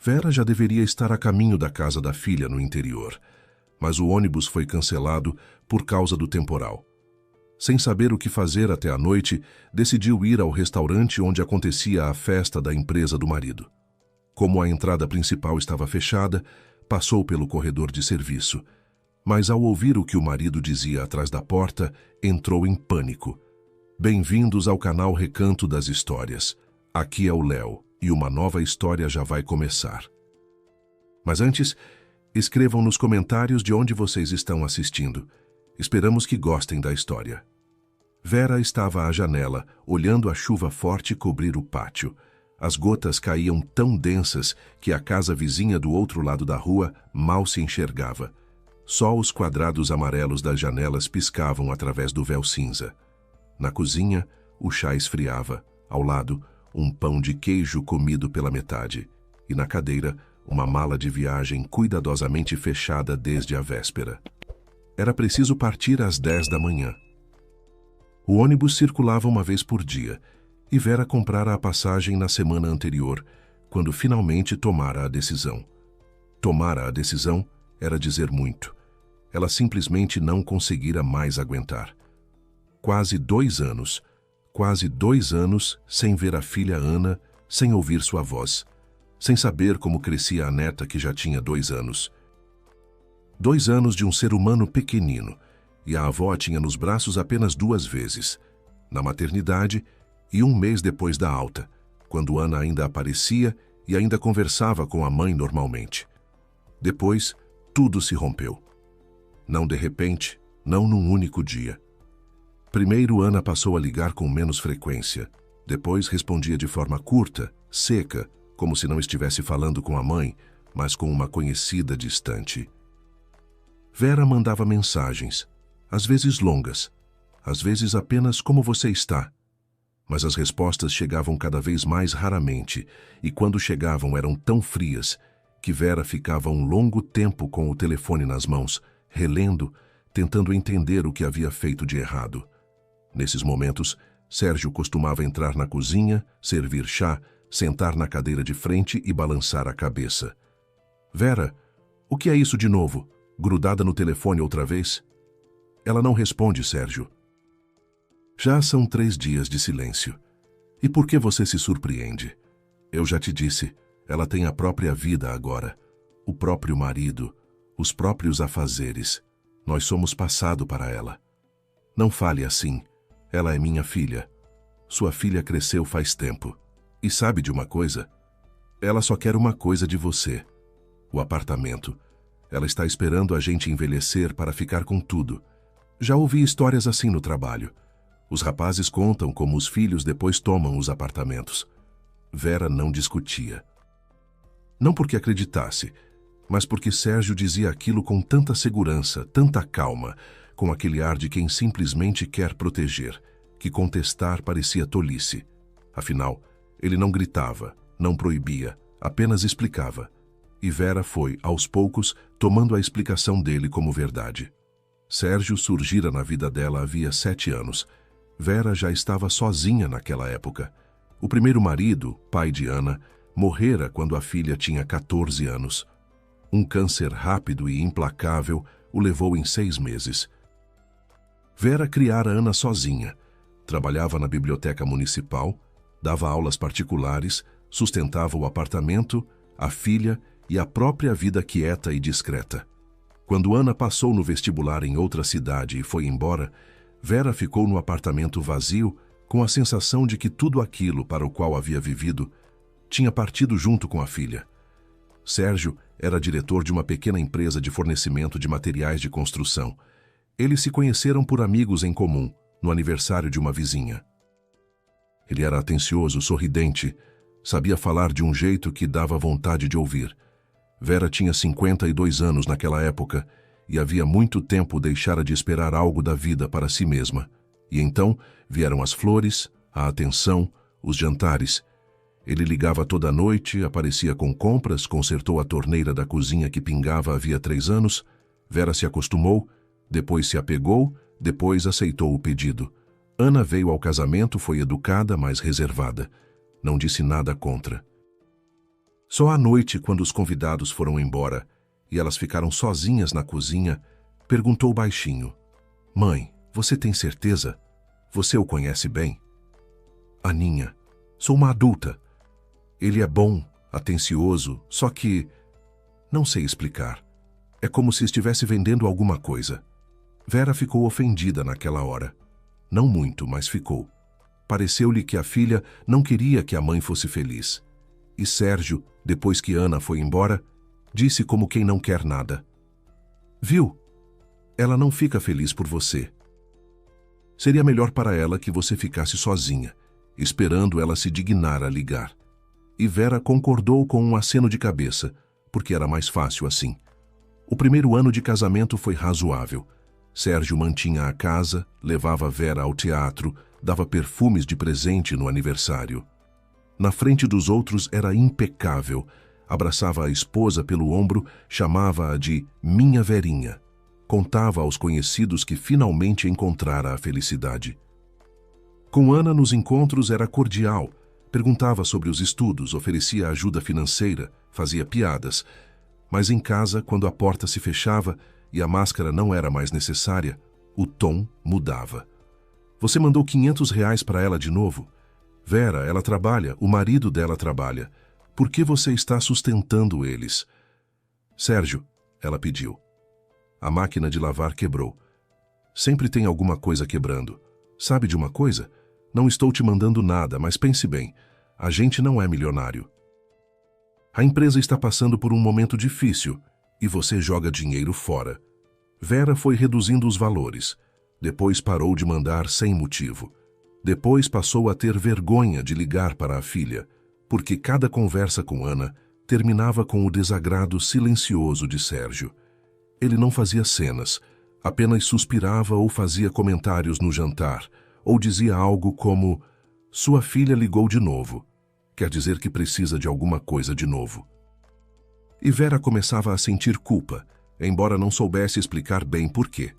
Vera já deveria estar a caminho da casa da filha no interior, mas o ônibus foi cancelado por causa do temporal. Sem saber o que fazer até a noite, decidiu ir ao restaurante onde acontecia a festa da empresa do marido. Como a entrada principal estava fechada, passou pelo corredor de serviço, mas ao ouvir o que o marido dizia atrás da porta, entrou em pânico. Bem-vindos ao canal Recanto das Histórias. Aqui é o Léo e uma nova história já vai começar. Mas antes, escrevam nos comentários de onde vocês estão assistindo. Esperamos que gostem da história. Vera estava à janela, olhando a chuva forte cobrir o pátio. As gotas caíam tão densas que a casa vizinha do outro lado da rua mal se enxergava. Só os quadrados amarelos das janelas piscavam através do véu cinza. Na cozinha, o chá esfriava. Ao lado, um pão de queijo comido pela metade. E na cadeira, uma mala de viagem cuidadosamente fechada desde a véspera. Era preciso partir às 10 da manhã. O ônibus circulava uma vez por dia, e Vera comprara a passagem na semana anterior, quando finalmente tomara a decisão. Tomara a decisão era dizer muito. Ela simplesmente não conseguira mais aguentar. Quase 2 anos sem ver a filha Ana, sem ouvir sua voz, sem saber como crescia a neta que já tinha 2 anos. 2 anos de um ser humano pequenino, e a avó tinha nos braços apenas 2 vezes, na maternidade e 1 mês depois da alta, quando Ana ainda aparecia e ainda conversava com a mãe normalmente. Depois, tudo se rompeu. Não de repente, não num único dia. Primeiro, Ana passou a ligar com menos frequência. Depois, respondia de forma curta, seca, como se não estivesse falando com a mãe, mas com uma conhecida distante. Vera mandava mensagens, às vezes longas, às vezes apenas "como você está?". Mas as respostas chegavam cada vez mais raramente, e quando chegavam eram tão frias que Vera ficava um longo tempo com o telefone nas mãos, relendo, tentando entender o que havia feito de errado. Nesses momentos, Sérgio costumava entrar na cozinha, servir chá, sentar na cadeira de frente e balançar a cabeça. "Vera, o que é isso de novo? Grudada no telefone outra vez?" "Ela não responde, Sérgio." "Já são 3 dias de silêncio. E por que você se surpreende? Eu já te disse, ela tem a própria vida agora, o próprio marido, os próprios afazeres. Nós somos passado para ela. Não fale assim. Ela é minha filha. Sua filha cresceu faz tempo. E sabe de uma coisa? Ela só quer uma coisa de você: o apartamento. Ela está esperando a gente envelhecer para ficar com tudo. Já ouvi histórias assim no trabalho. Os rapazes contam como os filhos depois tomam os apartamentos." Vera não discutia. Não porque acreditasse, mas porque Sérgio dizia aquilo com tanta segurança, tanta calma, com aquele ar de quem simplesmente quer proteger, que contestar parecia tolice. Afinal, ele não gritava, não proibia, apenas explicava. E Vera foi, aos poucos, tomando a explicação dele como verdade. Sérgio surgira na vida dela havia 7 anos. Vera já estava sozinha naquela época. O primeiro marido, pai de Ana, morrera quando a filha tinha 14 anos. Um câncer rápido e implacável o levou em 6 meses. Vera criara Ana sozinha. Trabalhava na biblioteca municipal, dava aulas particulares, sustentava o apartamento, a filha e a própria vida quieta e discreta. Quando Ana passou no vestibular em outra cidade e foi embora, Vera ficou no apartamento vazio com a sensação de que tudo aquilo para o qual havia vivido tinha partido junto com a filha. Sérgio era diretor de uma pequena empresa de fornecimento de materiais de construção. Eles se conheceram por amigos em comum, no aniversário de uma vizinha. Ele era atencioso, sorridente, sabia falar de um jeito que dava vontade de ouvir. Vera tinha 52 anos naquela época e havia muito tempo deixara de esperar algo da vida para si mesma. E então vieram as flores, a atenção, os jantares. Ele ligava toda noite, aparecia com compras, consertou a torneira da cozinha que pingava havia 3 anos. Vera se acostumou, depois se apegou, depois aceitou o pedido. Ana veio ao casamento, foi educada, mas reservada. Não disse nada contra. Só à noite, quando os convidados foram embora e elas ficaram sozinhas na cozinha, perguntou baixinho: Mãe, você tem certeza? Você o conhece bem? Aninha: Sou uma adulta. Ele é bom, atencioso, só que... Não sei explicar. É como se estivesse vendendo alguma coisa. Vera ficou ofendida naquela hora. Não muito, mas ficou. Pareceu-lhe que a filha não queria que a mãe fosse feliz. E Sérgio, depois que Ana foi embora, disse como quem não quer nada: Viu? Ela não fica feliz por você. Seria melhor para ela que você ficasse sozinha, esperando ela se dignar a ligar. E Vera concordou com um aceno de cabeça, porque era mais fácil assim. O primeiro ano de casamento foi razoável. Sérgio mantinha a casa, levava Vera ao teatro, dava perfumes de presente no aniversário. Na frente dos outros era impecável. Abraçava a esposa pelo ombro, chamava-a de minha Verinha. Contava aos conhecidos que finalmente encontrara a felicidade. Com Ana nos encontros era cordial. Perguntava sobre os estudos, oferecia ajuda financeira, fazia piadas. Mas em casa, quando a porta se fechava e a máscara não era mais necessária, o tom mudava. Você mandou R$ 500 para ela de novo? Vera, ela trabalha, o marido dela trabalha. Por que você está sustentando eles? Sérgio, ela pediu. A máquina de lavar quebrou. Sempre tem alguma coisa quebrando. Sabe de uma coisa? Não estou te mandando nada, mas pense bem. A gente não é milionário. A empresa está passando por um momento difícil e você joga dinheiro fora. Vera foi reduzindo os valores. Depois parou de mandar sem motivo. Depois passou a ter vergonha de ligar para a filha, porque cada conversa com Ana terminava com o desagrado silencioso de Sérgio. Ele não fazia cenas, apenas suspirava ou fazia comentários no jantar, ou dizia algo como: sua filha ligou de novo. Quer dizer que precisa de alguma coisa de novo. E Vera começava a sentir culpa, embora não soubesse explicar bem por quê.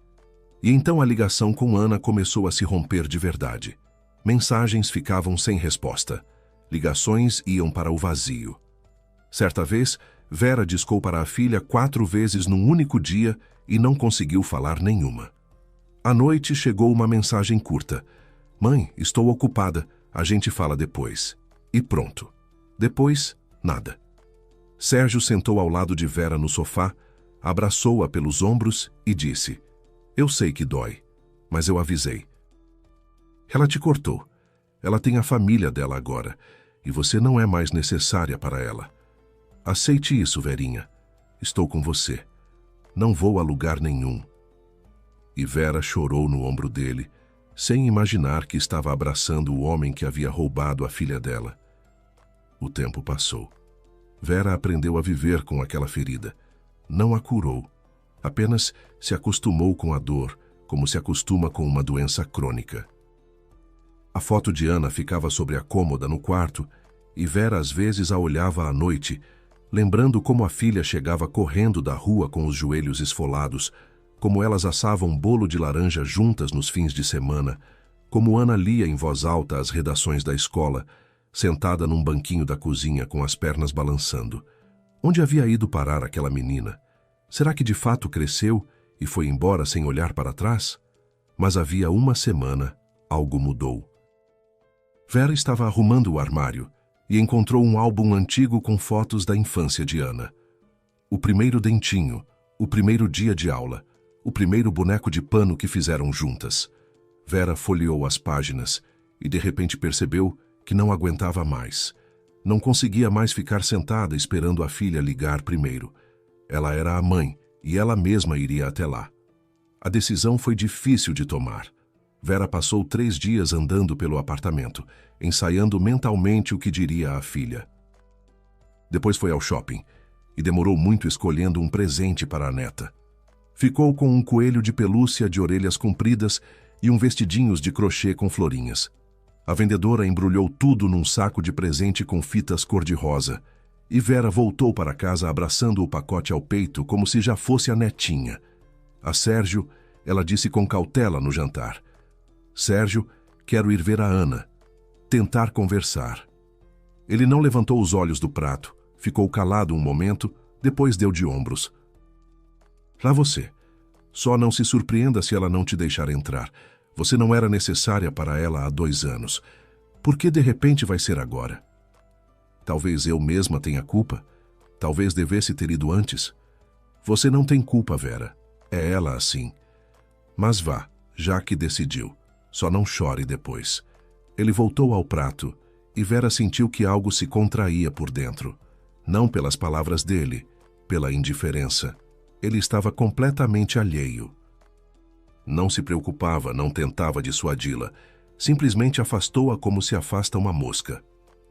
E então a ligação com Ana começou a se romper de verdade. Mensagens ficavam sem resposta. Ligações iam para o vazio. Certa vez, Vera discou para a filha 4 vezes num único dia e não conseguiu falar nenhuma. À noite chegou uma mensagem curta: Mãe, estou ocupada, a gente fala depois. E pronto. Depois, nada. Sérgio sentou ao lado de Vera no sofá, abraçou-a pelos ombros e disse: Eu sei que dói, mas eu avisei. Ela te cortou. Ela tem a família dela agora, e você não é mais necessária para ela. Aceite isso, Verinha. Estou com você. Não vou a lugar nenhum. E Vera chorou no ombro dele, sem imaginar que estava abraçando o homem que havia roubado a filha dela. O tempo passou. Vera aprendeu a viver com aquela ferida. Não a curou. Apenas se acostumou com a dor, como se acostuma com uma doença crônica. A foto de Ana ficava sobre a cômoda no quarto e Vera às vezes a olhava à noite, lembrando como a filha chegava correndo da rua com os joelhos esfolados, como elas assavam bolo de laranja juntas nos fins de semana, como Ana lia em voz alta as redações da escola, sentada num banquinho da cozinha com as pernas balançando. Onde havia ido parar aquela menina? Será que de fato cresceu e foi embora sem olhar para trás? Mas havia uma semana, algo mudou. Vera estava arrumando o armário e encontrou um álbum antigo com fotos da infância de Ana. O primeiro dentinho, o primeiro dia de aula, o primeiro boneco de pano que fizeram juntas. Vera folheou as páginas e de repente percebeu que não aguentava mais. Não conseguia mais ficar sentada esperando a filha ligar primeiro. Ela era a mãe e ela mesma iria até lá. A decisão foi difícil de tomar. Vera passou 3 dias andando pelo apartamento, ensaiando mentalmente o que diria à filha. Depois foi ao shopping e demorou muito escolhendo um presente para a neta. Ficou com um coelho de pelúcia de orelhas compridas e um vestidinhos de crochê com florinhas. A vendedora embrulhou tudo num saco de presente com fitas cor-de-rosa, e Vera voltou para casa abraçando o pacote ao peito como se já fosse a netinha. A Sérgio, ela disse com cautela no jantar: Sérgio, quero ir ver a Ana. Tentar conversar. Ele não levantou os olhos do prato, Ficou calado um momento, depois deu de ombros. Lá você. Só não se surpreenda se ela não te deixar entrar. Você não era necessária para ela há 2 anos. Por que de repente vai ser agora? Talvez eu mesma tenha culpa. Talvez devesse ter ido antes. Você não tem culpa, Vera. É ela assim. Mas vá, já que decidiu. Só não chore depois. Ele voltou ao prato e Vera sentiu que algo se contraía por dentro. Não pelas palavras dele, pela indiferença. Ele estava completamente alheio. Não se preocupava, não tentava dissuadi-la. Simplesmente afastou-a como se afasta uma mosca.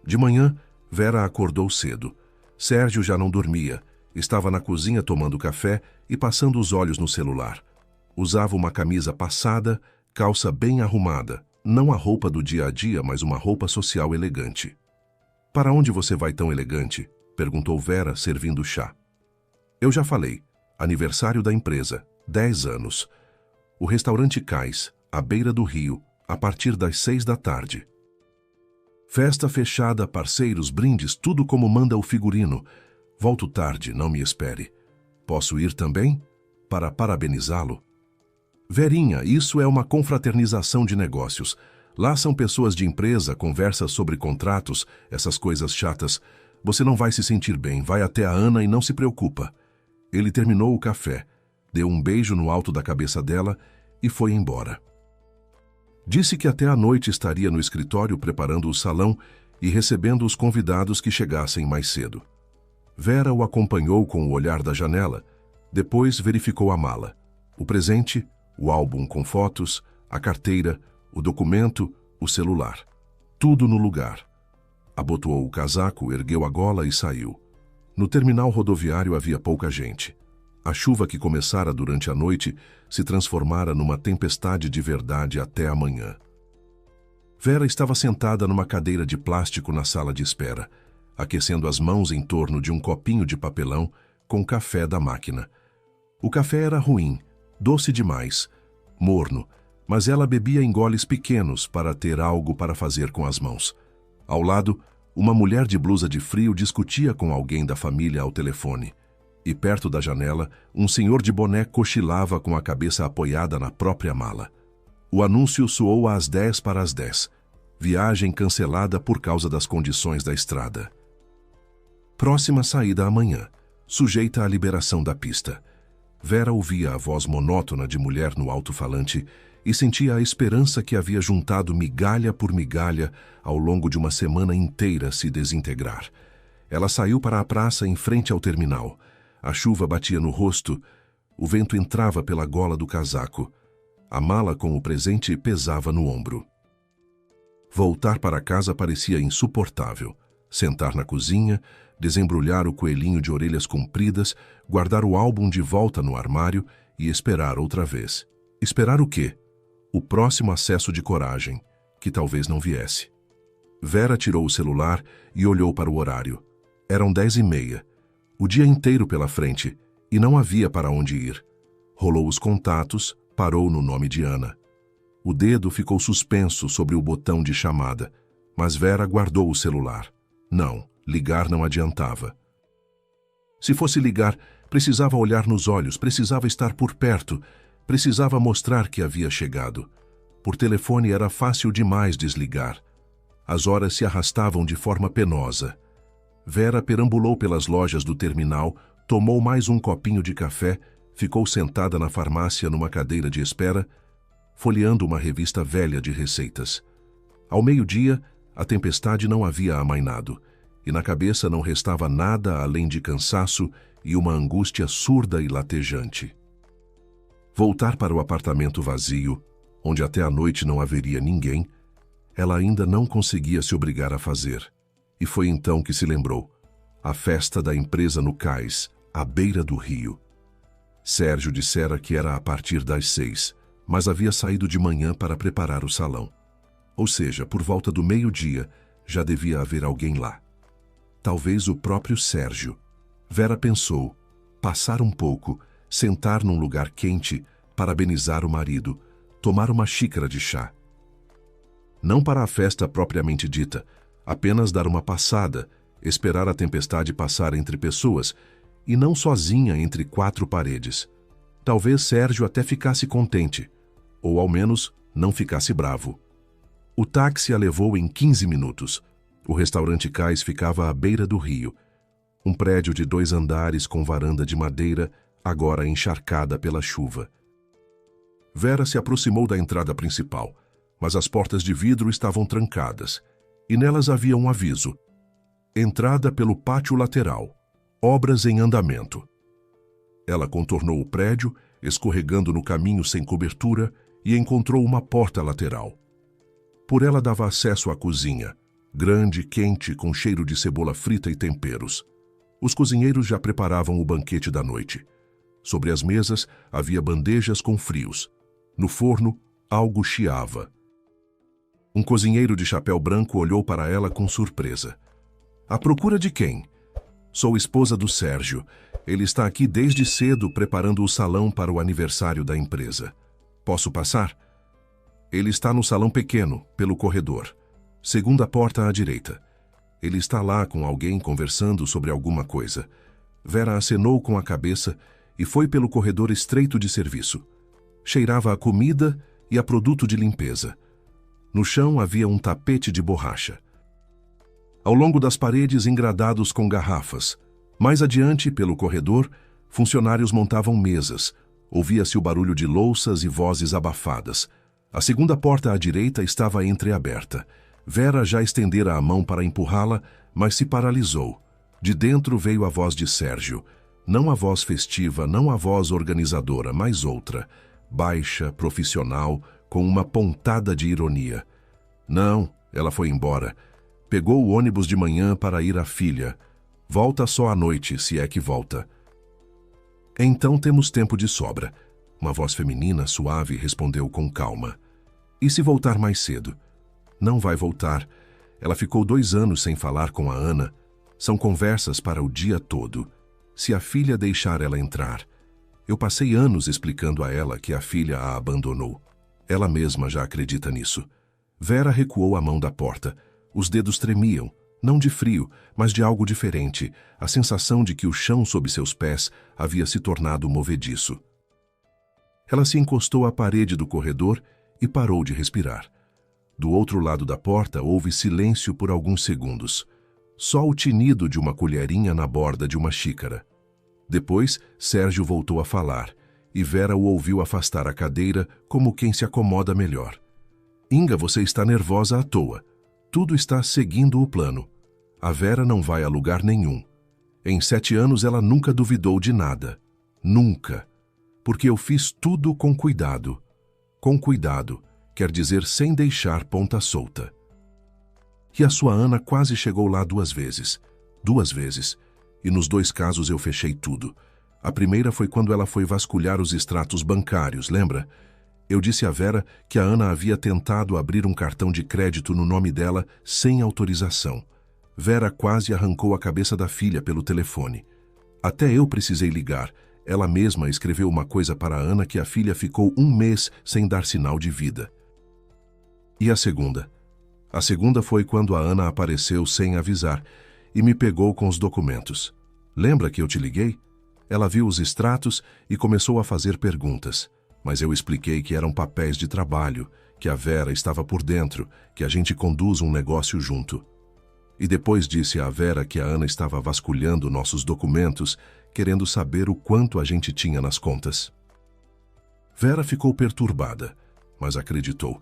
De manhã, Vera acordou cedo. Sérgio já não dormia. Estava na cozinha tomando café e passando os olhos no celular. Usava uma camisa passada, calça bem arrumada. Não a roupa do dia a dia, mas uma roupa social elegante. "Para onde você vai tão elegante?" perguntou Vera, servindo chá. "Eu já falei. Aniversário da empresa. 10 anos. O restaurante Cais, à beira do rio, a partir das 6 da tarde. Festa fechada, parceiros, brindes, tudo como manda o figurino. Volto tarde, não me espere. Posso ir também? Para parabenizá-lo?" "Verinha, isso é uma confraternização de negócios. Lá são pessoas de empresa, conversa sobre contratos, essas coisas chatas. Você não vai se sentir bem, vai até a Ana e não se preocupa." Ele terminou o café, deu um beijo no alto da cabeça dela e foi embora. Disse que até à noite estaria no escritório preparando o salão e recebendo os convidados que chegassem mais cedo. Vera o acompanhou com o olhar da janela, depois verificou a mala. O presente, o álbum com fotos, a carteira, o documento, o celular. Tudo no lugar. Abotoou o casaco, ergueu a gola e saiu. No terminal rodoviário havia pouca gente. A chuva que começara durante a noite se transformara numa tempestade de verdade até a manhã. Vera estava sentada numa cadeira de plástico na sala de espera, aquecendo as mãos em torno de um copinho de papelão com café da máquina. O café era ruim, doce demais, morno, mas ela bebia em goles pequenos para ter algo para fazer com as mãos. Ao lado, uma mulher de blusa de frio discutia com alguém da família ao telefone. E perto da janela, um senhor de boné cochilava com a cabeça apoiada na própria mala. O anúncio soou às 10 para as 10. Viagem cancelada por causa das condições da estrada. Próxima saída amanhã, sujeita à liberação da pista. Vera ouvia a voz monótona de mulher no alto-falante e sentia a esperança que havia juntado migalha por migalha ao longo de uma semana inteira se desintegrar. Ela saiu para a praça em frente ao terminal. A chuva batia no rosto, o vento entrava pela gola do casaco. A mala com o presente pesava no ombro. Voltar para casa parecia insuportável. Sentar na cozinha, desembrulhar o coelhinho de orelhas compridas, guardar o álbum de volta no armário e esperar outra vez. Esperar o quê? O próximo acesso de coragem, que talvez não viesse. Vera tirou o celular e olhou para o horário. Eram 10h30. O dia inteiro pela frente, e não havia para onde ir. Rolou os contatos, parou no nome de Ana. O dedo ficou suspenso sobre o botão de chamada, mas Vera guardou o celular. Não, ligar não adiantava. Se fosse ligar, precisava olhar nos olhos, precisava estar por perto, precisava mostrar que havia chegado. Por telefone era fácil demais desligar. As horas se arrastavam de forma penosa. Vera perambulou pelas lojas do terminal, tomou mais um copinho de café, ficou sentada na farmácia numa cadeira de espera, folheando uma revista velha de receitas. Ao meio-dia, a tempestade não havia amainado, e na cabeça não restava nada além de cansaço e uma angústia surda e latejante. Voltar para o apartamento vazio, onde até a noite não haveria ninguém, ela ainda não conseguia se obrigar a fazer. E foi então que se lembrou. A festa da empresa no cais, à beira do rio. Sérgio dissera que era a partir das 6, mas havia saído de manhã para preparar o salão. Ou seja, por volta do meio-dia, já devia haver alguém lá. Talvez o próprio Sérgio. Vera pensou, passar um pouco, sentar num lugar quente, parabenizar o marido, tomar uma xícara de chá. Não para a festa propriamente dita, apenas dar uma passada esperar a tempestade passar entre pessoas e não sozinha entre quatro paredes. Talvez Sérgio até ficasse contente, ou ao menos não ficasse bravo. O táxi a levou em 15 minutos. O restaurante Cais ficava à beira do rio. Um prédio de 2 andares com varanda de madeira, agora encharcada pela chuva. Vera se aproximou da entrada principal, mas as portas de vidro estavam trancadas, e nelas havia um aviso: entrada pelo pátio lateral, obras em andamento. Ela contornou o prédio, escorregando no caminho sem cobertura, e encontrou uma porta lateral. Por ela dava acesso à cozinha, grande, quente, com cheiro de cebola frita e temperos. Os cozinheiros já preparavam o banquete da noite. Sobre as mesas havia bandejas com frios. No forno, algo chiava. Um cozinheiro de chapéu branco olhou para ela com surpresa. À procura de quem? Sou esposa do Sérgio. Ele está aqui desde cedo preparando o salão para o aniversário da empresa. Posso passar? Ele está no salão pequeno, pelo corredor. Segunda porta à direita. Ele está lá com alguém conversando sobre alguma coisa. Vera acenou com a cabeça e foi pelo corredor estreito de serviço. Cheirava a comida e a produto de limpeza. No chão havia um tapete de borracha. Ao longo das paredes engradados com garrafas. Mais adiante, pelo corredor, funcionários montavam mesas. Ouvia-se o barulho de louças e vozes abafadas. A segunda porta à direita estava entreaberta. Vera já estendera a mão para empurrá-la, mas se paralisou. De dentro veio a voz de Sérgio. Não a voz festiva, não a voz organizadora, mas outra. Baixa, profissional, com uma pontada de ironia. Não, ela foi embora. Pegou o ônibus de manhã para ir à filha. Volta só à noite, se é que volta. Então temos tempo de sobra. Uma voz feminina, suave, respondeu com calma. E se voltar mais cedo? Não vai voltar. Ela ficou 2 anos sem falar com a Ana. São conversas para o dia todo. Se a filha deixar ela entrar. Eu passei anos explicando a ela que a filha a abandonou. Ela mesma já acredita nisso. Vera recuou a mão da porta. Os dedos tremiam, não de frio, mas de algo diferente, a sensação de que o chão sob seus pés havia se tornado movediço. Ela se encostou à parede do corredor e parou de respirar. Do outro lado da porta houve silêncio por alguns segundos. Só o tinido de uma colherinha na borda de uma xícara. Depois, Sérgio voltou a falar, e Vera o ouviu afastar a cadeira como quem se acomoda melhor. Inga, você está nervosa à toa. Tudo está seguindo o plano. A Vera não vai a lugar nenhum. Em 7 anos ela nunca duvidou de nada. Nunca. Porque eu fiz tudo com cuidado. Com cuidado, quer dizer sem deixar ponta solta. E a sua Ana quase chegou lá 2 vezes. 2 vezes. E nos 2 casos eu fechei tudo. A primeira foi quando ela foi vasculhar os extratos bancários, lembra? Eu disse a Vera que a Ana havia tentado abrir um cartão de crédito no nome dela sem autorização. Vera quase arrancou a cabeça da filha pelo telefone. Até eu precisei ligar. Ela mesma escreveu uma coisa para a Ana que a filha ficou 1 mês sem dar sinal de vida. E a segunda? A segunda foi quando a Ana apareceu sem avisar e me pegou com os documentos. Lembra que eu te liguei? Ela viu os extratos e começou a fazer perguntas. Mas eu expliquei que eram papéis de trabalho, que a Vera estava por dentro, que a gente conduz um negócio junto. E depois disse à Vera que a Ana estava vasculhando nossos documentos, querendo saber o quanto a gente tinha nas contas. Vera ficou perturbada, mas acreditou,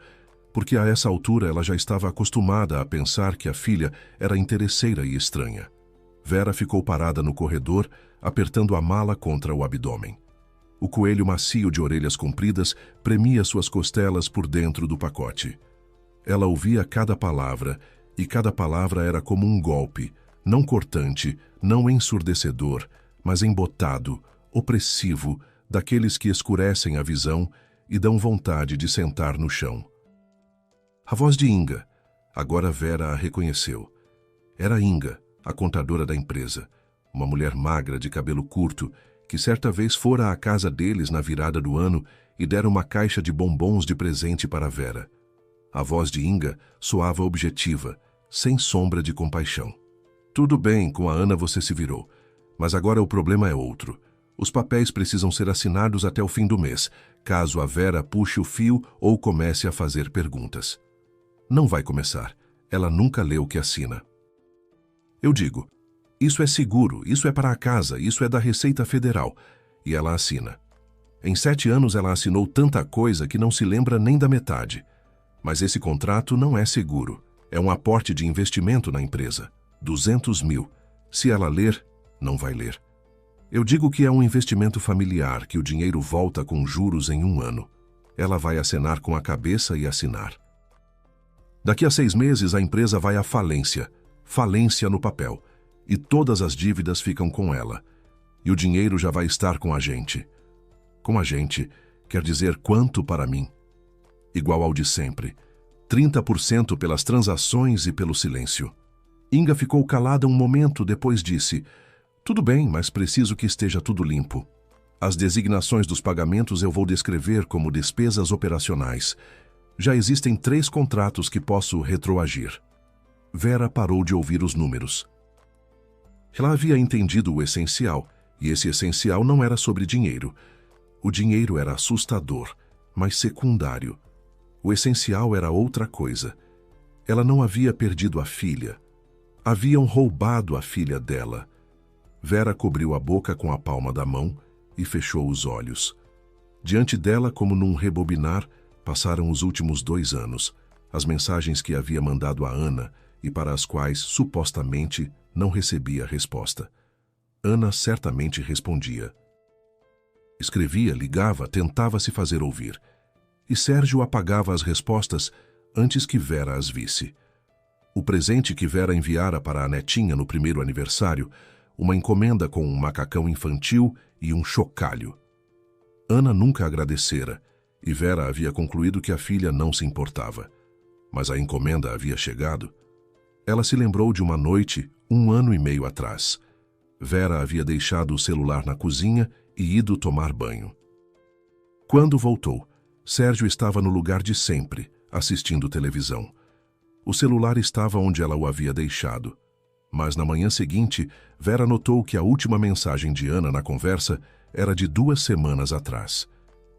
porque a essa altura ela já estava acostumada a pensar que a filha era interesseira e estranha. Vera ficou parada no corredor, apertando a mala contra o abdômen. O coelho macio de orelhas compridas premia suas costelas por dentro do pacote. Ela ouvia cada palavra, e cada palavra era como um golpe, não cortante, não ensurdecedor, mas embotado, opressivo, daqueles que escurecem a visão e dão vontade de sentar no chão. A voz de Inga. Agora Vera a reconheceu. Era Inga, a contadora da empresa, uma mulher magra de cabelo curto, que certa vez fora à casa deles na virada do ano e dera uma caixa de bombons de presente para Vera. A voz de Inga soava objetiva, sem sombra de compaixão. Tudo bem, com a Ana você se virou. Mas agora o problema é outro. Os papéis precisam ser assinados até o fim do mês, caso a Vera puxe o fio ou comece a fazer perguntas. Não vai começar. Ela nunca lê o que assina. Eu digo, isso é seguro, isso é para a casa, isso é da Receita Federal. E ela assina. Em 7 anos ela assinou tanta coisa que não se lembra nem da metade. Mas esse contrato não é seguro. É um aporte de investimento na empresa. 200 mil. Se ela ler, não vai ler. Eu digo que é um investimento familiar, que o dinheiro volta com juros em 1 ano. Ela vai acenar com a cabeça e assinar. Daqui a 6 meses a empresa vai à falência. Falência no papel. E todas as dívidas ficam com ela. E o dinheiro já vai estar com a gente. Com a gente, quer dizer quanto para mim? Igual ao de sempre. 30% pelas transações e pelo silêncio. Inga ficou calada um momento, depois disse: tudo bem, mas preciso que esteja tudo limpo. As designações dos pagamentos eu vou descrever como despesas operacionais. Já existem 3 contratos que posso retroagir. Vera parou de ouvir os números. Ela havia entendido o essencial, e esse essencial não era sobre dinheiro. O dinheiro era assustador, mas secundário. O essencial era outra coisa. Ela não havia perdido a filha. Haviam roubado a filha dela. Vera cobriu a boca com a palma da mão e fechou os olhos. Diante dela, como num rebobinar, passaram os últimos 2 anos, as mensagens que havia mandado a Ana e para as quais, supostamente, não recebia resposta. Ana certamente respondia. Escrevia, ligava, tentava se fazer ouvir. E Sérgio apagava as respostas antes que Vera as visse. O presente que Vera enviara para a netinha no primeiro aniversário, uma encomenda com um macacão infantil e um chocalho. Ana nunca agradecera, e Vera havia concluído que a filha não se importava. Mas a encomenda havia chegado. Ela se lembrou de uma noite, 1 ano e meio atrás. Vera havia deixado o celular na cozinha e ido tomar banho. Quando voltou, Sérgio estava no lugar de sempre, assistindo televisão. O celular estava onde ela o havia deixado. Mas na manhã seguinte, Vera notou que a última mensagem de Ana na conversa era de 2 semanas atrás.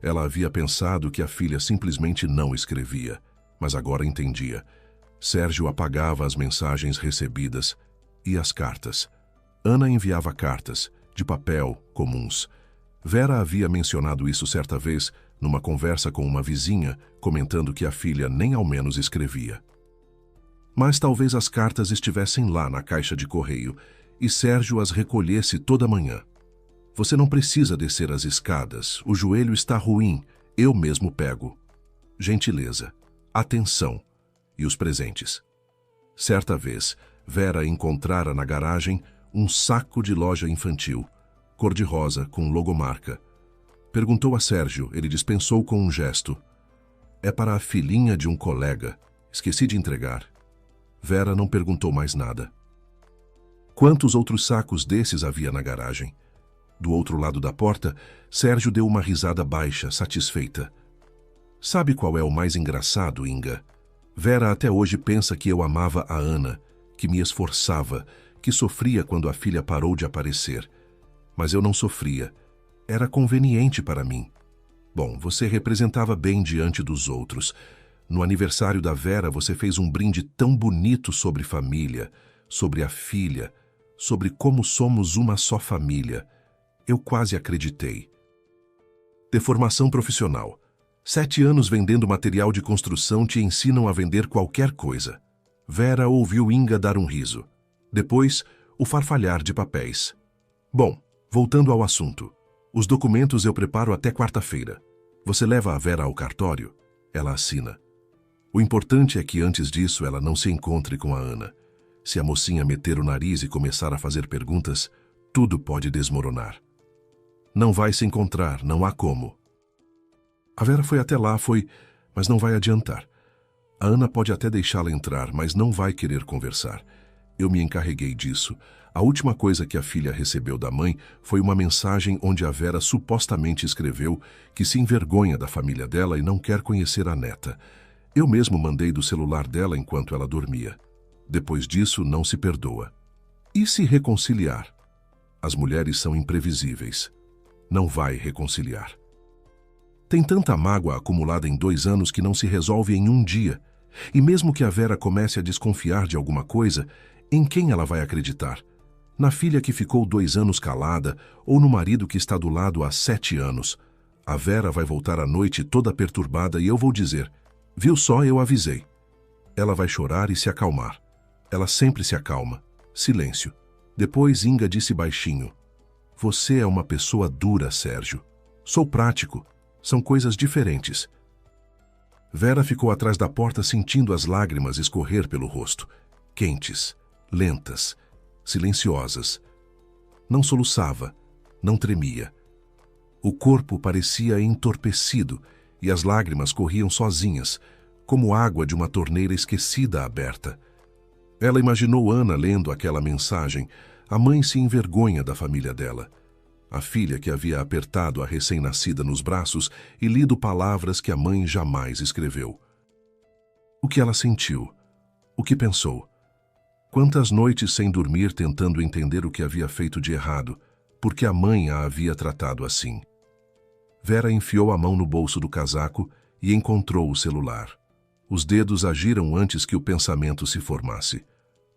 Ela havia pensado que a filha simplesmente não escrevia, mas agora entendia. Sérgio apagava as mensagens recebidas e as cartas. Ana enviava cartas, de papel, comuns. Vera havia mencionado isso certa vez, numa conversa com uma vizinha, comentando que a filha nem ao menos escrevia. Mas talvez as cartas estivessem lá na caixa de correio e Sérgio as recolhesse toda manhã. Você não precisa descer as escadas, o joelho está ruim, eu mesmo pego. Gentileza, atenção e os presentes. Certa vez, Vera encontrara na garagem um saco de loja infantil, cor-de-rosa, com logomarca. Perguntou a Sérgio, ele dispensou com um gesto. É para a filhinha de um colega, esqueci de entregar. Vera não perguntou mais nada. Quantos outros sacos desses havia na garagem? Do outro lado da porta, Sérgio deu uma risada baixa, satisfeita. Sabe qual é o mais engraçado, Inga? Vera até hoje pensa que eu amava a Ana, que me esforçava, que sofria quando a filha parou de aparecer. Mas eu não sofria. Era conveniente para mim. Bom, você representava bem diante dos outros. No aniversário da Vera, você fez um brinde tão bonito sobre família, sobre a filha, sobre como somos uma só família. Eu quase acreditei. Deformação profissional. 7 anos vendendo material de construção te ensinam a vender qualquer coisa. Vera ouviu Inga dar um riso. Depois, o farfalhar de papéis. Bom, voltando ao assunto. Os documentos eu preparo até quarta-feira. Você leva a Vera ao cartório? Ela assina. O importante é que antes disso ela não se encontre com a Ana. Se a mocinha meter o nariz e começar a fazer perguntas, tudo pode desmoronar. Não vai se encontrar, não há como. A Vera foi até lá, mas não vai adiantar. A Ana pode até deixá-la entrar, mas não vai querer conversar. Eu me encarreguei disso. A última coisa que a filha recebeu da mãe foi uma mensagem onde a Vera supostamente escreveu que se envergonha da família dela e não quer conhecer a neta. Eu mesmo mandei do celular dela enquanto ela dormia. Depois disso, não se perdoa. E se reconciliar? As mulheres são imprevisíveis. Não vai reconciliar. Tem tanta mágoa acumulada em 2 anos que não se resolve em um dia. E mesmo que a Vera comece a desconfiar de alguma coisa, em quem ela vai acreditar? Na filha que ficou 2 anos calada ou no marido que está do lado há 7 anos? A Vera vai voltar à noite toda perturbada e eu vou dizer: viu só, eu avisei. Ela vai chorar e se acalmar. Ela sempre se acalma. Silêncio. Depois Inga disse baixinho: você é uma pessoa dura, Sérgio. Sou prático. São coisas diferentes. Vera ficou atrás da porta sentindo as lágrimas escorrer pelo rosto. Quentes, lentas, silenciosas. Não soluçava, não tremia. O corpo parecia entorpecido e as lágrimas corriam sozinhas, como água de uma torneira esquecida aberta. Ela imaginou Ana lendo aquela mensagem. A mãe se envergonha da família dela. A filha que havia apertado a recém-nascida nos braços e lido palavras que a mãe jamais escreveu. O que ela sentiu? O que pensou? Quantas noites sem dormir tentando entender o que havia feito de errado, porque a mãe a havia tratado assim. Vera enfiou a mão no bolso do casaco e encontrou o celular. Os dedos agiram antes que o pensamento se formasse.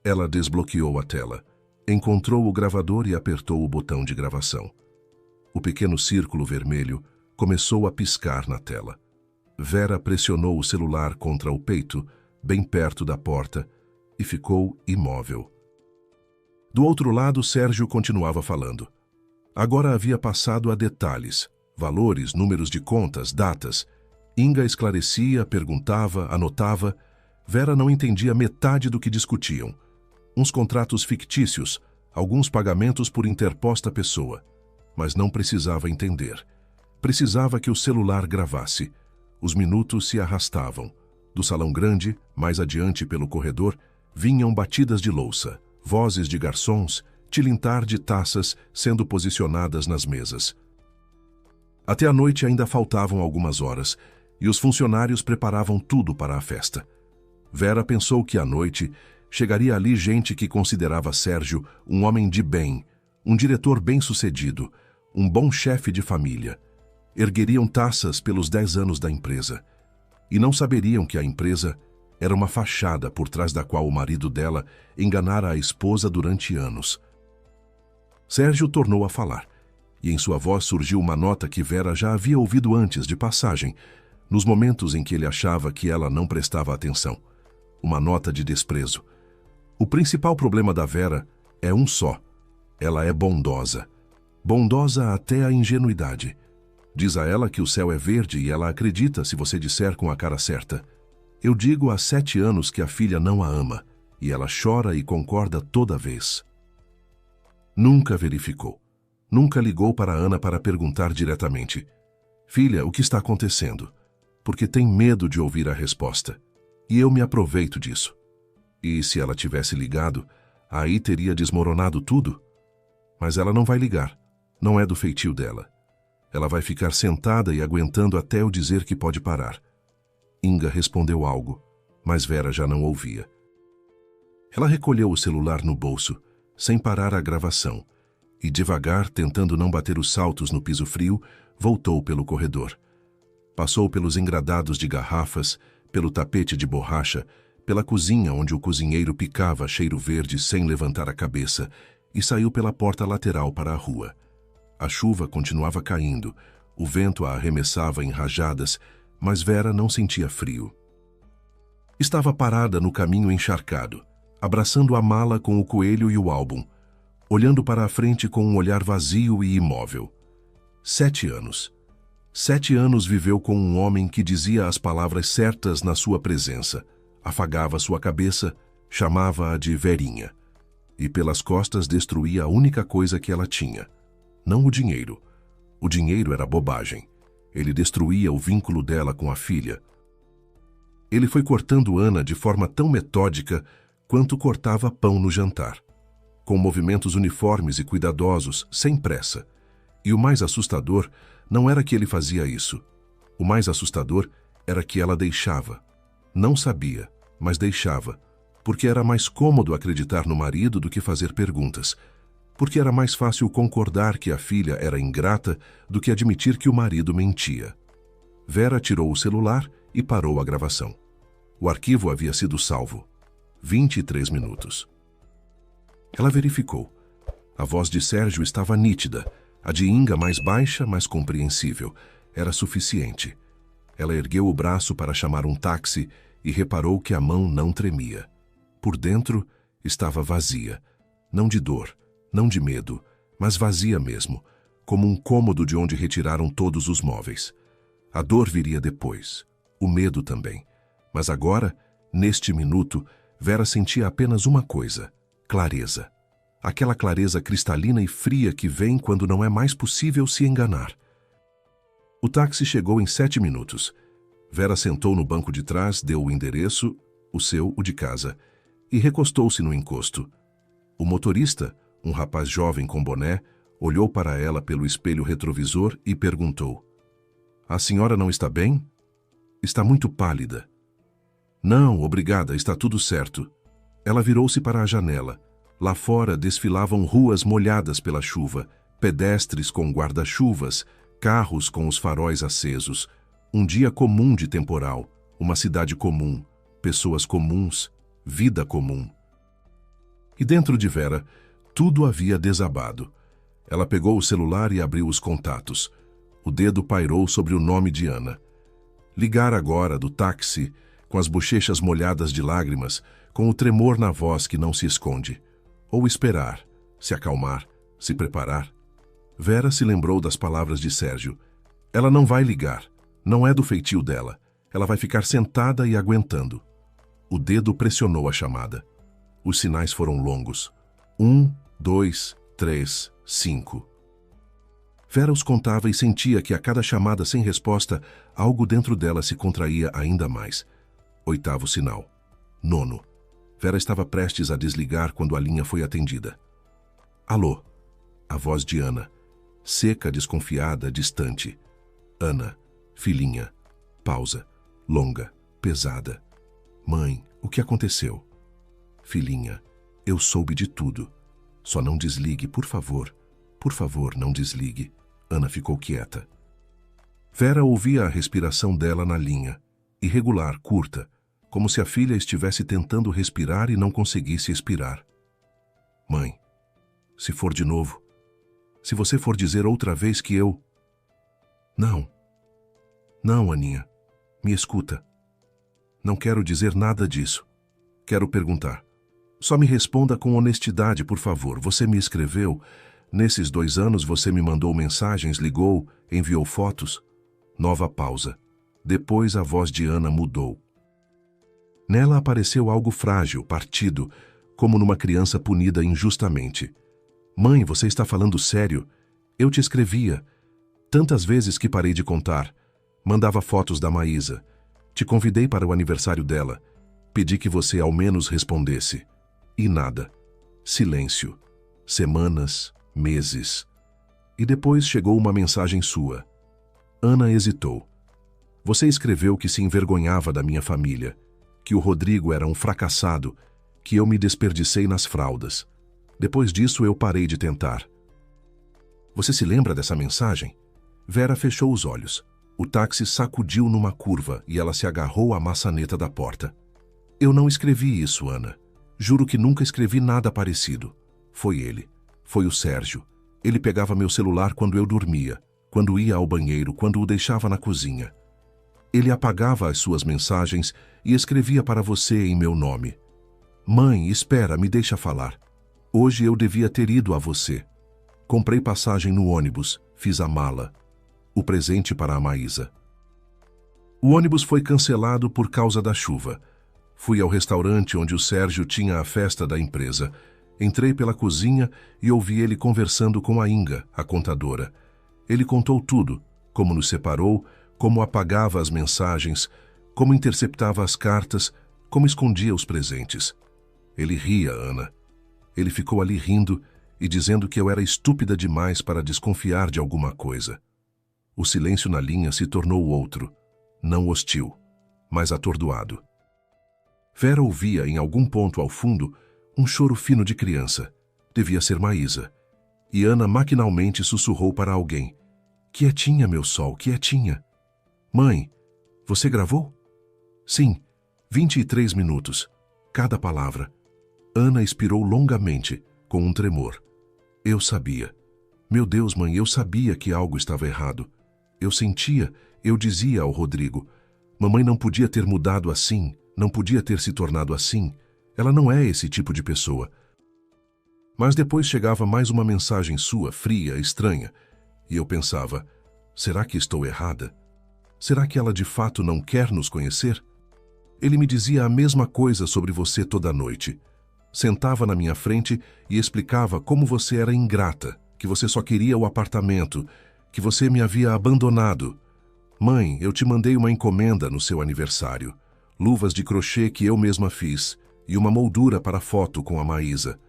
Ela desbloqueou a tela, encontrou o gravador e apertou o botão de gravação. O pequeno círculo vermelho começou a piscar na tela. Vera pressionou o celular contra o peito, bem perto da porta, e ficou imóvel. Do outro lado, Sérgio continuava falando. Agora havia passado a detalhes, valores, números de contas, datas. Inga esclarecia, perguntava, anotava. Vera não entendia metade do que discutiam. Uns contratos fictícios, alguns pagamentos por interposta pessoa. Mas não precisava entender. Precisava que o celular gravasse. Os minutos se arrastavam. Do salão grande, mais adiante pelo corredor, vinham batidas de louça, vozes de garçons, tilintar de taças sendo posicionadas nas mesas. Até a noite ainda faltavam algumas horas, e os funcionários preparavam tudo para a festa. Vera pensou que à noite chegaria ali gente que considerava Sérgio um homem de bem, um diretor bem-sucedido, um bom chefe de família. Ergueriam taças pelos 10 anos da empresa. E não saberiam que a empresa era uma fachada por trás da qual o marido dela enganara a esposa durante anos. Sérgio tornou a falar, e em sua voz surgiu uma nota que Vera já havia ouvido antes de passagem, nos momentos em que ele achava que ela não prestava atenção. Uma nota de desprezo. O principal problema da Vera é um só. Ela é bondosa. Bondosa até a ingenuidade. Diz a ela que o céu é verde e ela acredita se você disser com a cara certa. Eu digo há 7 anos que a filha não a ama, e ela chora e concorda toda vez. Nunca verificou. Nunca ligou para Ana para perguntar diretamente: filha, o que está acontecendo? Porque tem medo de ouvir a resposta. E eu me aproveito disso. E se ela tivesse ligado, aí teria desmoronado tudo? Mas ela não vai ligar. Não é do feitio dela. Ela vai ficar sentada e aguentando até eu dizer que pode parar. Inga respondeu algo, mas Vera já não ouvia. Ela recolheu o celular no bolso, sem parar a gravação, e devagar, tentando não bater os saltos no piso frio, voltou pelo corredor. Passou pelos engradados de garrafas, pelo tapete de borracha, pela cozinha onde o cozinheiro picava cheiro verde sem levantar a cabeça, e saiu pela porta lateral para a rua. A chuva continuava caindo, o vento a arremessava em rajadas, mas Vera não sentia frio. Estava parada no caminho encharcado, abraçando a mala com o coelho e o álbum, olhando para a frente com um olhar vazio e imóvel. 7 anos. 7 anos viveu com um homem que dizia as palavras certas na sua presença, afagava sua cabeça, chamava-a de Verinha, e pelas costas destruía a única coisa que ela tinha. Não o dinheiro. O dinheiro era bobagem. Ele destruía o vínculo dela com a filha. Ele foi cortando Ana de forma tão metódica quanto cortava pão no jantar, com movimentos uniformes e cuidadosos, sem pressa. E o mais assustador não era que ele fazia isso. O mais assustador era que ela deixava. Não sabia, mas deixava. porque era mais cômodo acreditar no marido do que fazer perguntas, porque era mais fácil concordar que a filha era ingrata do que admitir que o marido mentia. Vera tirou o celular e parou a gravação. O arquivo havia sido salvo. 23 minutos. Ela verificou. A voz de Sérgio estava nítida, a de Inga mais baixa, mas compreensível. Era suficiente. Ela ergueu o braço para chamar um táxi e reparou que a mão não tremia. Por dentro, estava vazia. Não de dor, não de medo, mas vazia mesmo, como um cômodo de onde retiraram todos os móveis. A dor viria depois, o medo também. Mas agora, neste minuto, Vera sentia apenas uma coisa: clareza. Aquela clareza cristalina e fria que vem quando não é mais possível se enganar. O táxi chegou em 7 minutos. Vera sentou no banco de trás, deu o endereço, o seu, o de casa, e recostou-se no encosto. O motorista, um rapaz jovem com boné, olhou para ela pelo espelho retrovisor e perguntou: "A senhora não está bem? Está muito pálida." "Não, obrigada, está tudo certo." Ela virou-se para a janela. Lá fora desfilavam ruas molhadas pela chuva, pedestres com guarda-chuvas, carros com os faróis acesos. Um dia comum de temporal, uma cidade comum, pessoas comuns, vida comum. E dentro de Vera, tudo havia desabado. Ela pegou o celular e abriu os contatos. O dedo pairou sobre o nome de Ana. Ligar agora do táxi, com as bochechas molhadas de lágrimas, com o tremor na voz que não se esconde. Ou esperar, se acalmar, se preparar. Vera se lembrou das palavras de Sérgio. Ela não vai ligar. Não é do feitio dela. Ela vai ficar sentada e aguentando. O dedo pressionou a chamada. Os sinais foram longos. 1, 2, 3, 5. Vera os contava e sentia que a cada chamada sem resposta, algo dentro dela se contraía ainda mais. 8º sinal. 9. Vera estava prestes a desligar quando a linha foi atendida. "Alô?" A voz de Ana. Seca, desconfiada, distante. "Ana, filhinha." Pausa. Longa, pesada. "Mãe, o que aconteceu?" "Filhinha, eu soube de tudo. Só não desligue, por favor. Por favor, não desligue." Ana ficou quieta. Vera ouvia a respiração dela na linha, irregular, curta, como se a filha estivesse tentando respirar e não conseguisse expirar. "Mãe, se for de novo, se você for dizer outra vez que eu..." "Não. Não, Aninha. Me escuta. Não quero dizer nada disso. Quero perguntar. Só me responda com honestidade, por favor. Você me escreveu? Nesses 2 anos você me mandou mensagens, ligou, enviou fotos?" Nova pausa. Depois a voz de Ana mudou. Nela apareceu algo frágil, partido, como numa criança punida injustamente. "Mãe, você está falando sério? Eu te escrevia. Tantas vezes que parei de contar. Mandava fotos da Maísa. Te convidei para o aniversário dela. Pedi que você ao menos respondesse. E nada. Silêncio. Semanas, meses. E depois chegou uma mensagem sua." Ana hesitou. "Você escreveu que se envergonhava da minha família, que o Rodrigo era um fracassado, que eu me desperdicei nas fraldas. Depois disso eu parei de tentar." "Você se lembra dessa mensagem?" Vera fechou os olhos. O táxi sacudiu numa curva e ela se agarrou à maçaneta da porta. "Eu não escrevi isso, Ana. Juro que nunca escrevi nada parecido. Foi ele. Foi o Sérgio. Ele pegava meu celular quando eu dormia, quando ia ao banheiro, quando o deixava na cozinha. Ele apagava as suas mensagens e escrevia para você em meu nome. Mãe, espera, me deixa falar. Hoje eu devia ter ido a você. Comprei passagem no ônibus, fiz a mala. O presente para a Maísa. O ônibus foi cancelado por causa da chuva. Fui ao restaurante onde o Sérgio tinha a festa da empresa. Entrei pela cozinha e ouvi ele conversando com a Inga, a contadora. Ele contou tudo, como nos separou, como apagava as mensagens, como interceptava as cartas, como escondia os presentes. Ele ria, Ana. Ele ficou ali rindo e dizendo que eu era estúpida demais para desconfiar de alguma coisa. O silêncio na linha se tornou outro, não hostil, mas atordoado. Vera ouvia, em algum ponto ao fundo, um choro fino de criança. Devia ser Maísa. E Ana maquinalmente sussurrou para alguém. Quietinha, meu sol, quietinha. Mãe, você gravou? Sim, 23 minutos. Cada palavra. Ana expirou longamente, com um tremor. Eu sabia. Meu Deus, mãe, eu sabia que algo estava errado. Eu sentia, eu dizia ao Rodrigo. Mamãe não podia ter mudado assim, não podia ter se tornado assim. Ela não é esse tipo de pessoa. Mas depois chegava mais uma mensagem sua, fria, estranha. E eu pensava, será que estou errada? Será que ela de fato não quer nos conhecer? Ele me dizia a mesma coisa sobre você toda noite. Sentava na minha frente e explicava como você era ingrata, que você só queria o apartamento, que você me havia abandonado. Mãe, eu te mandei uma encomenda no seu aniversário. Luvas de crochê que eu mesma fiz e uma moldura para foto com a Maísa.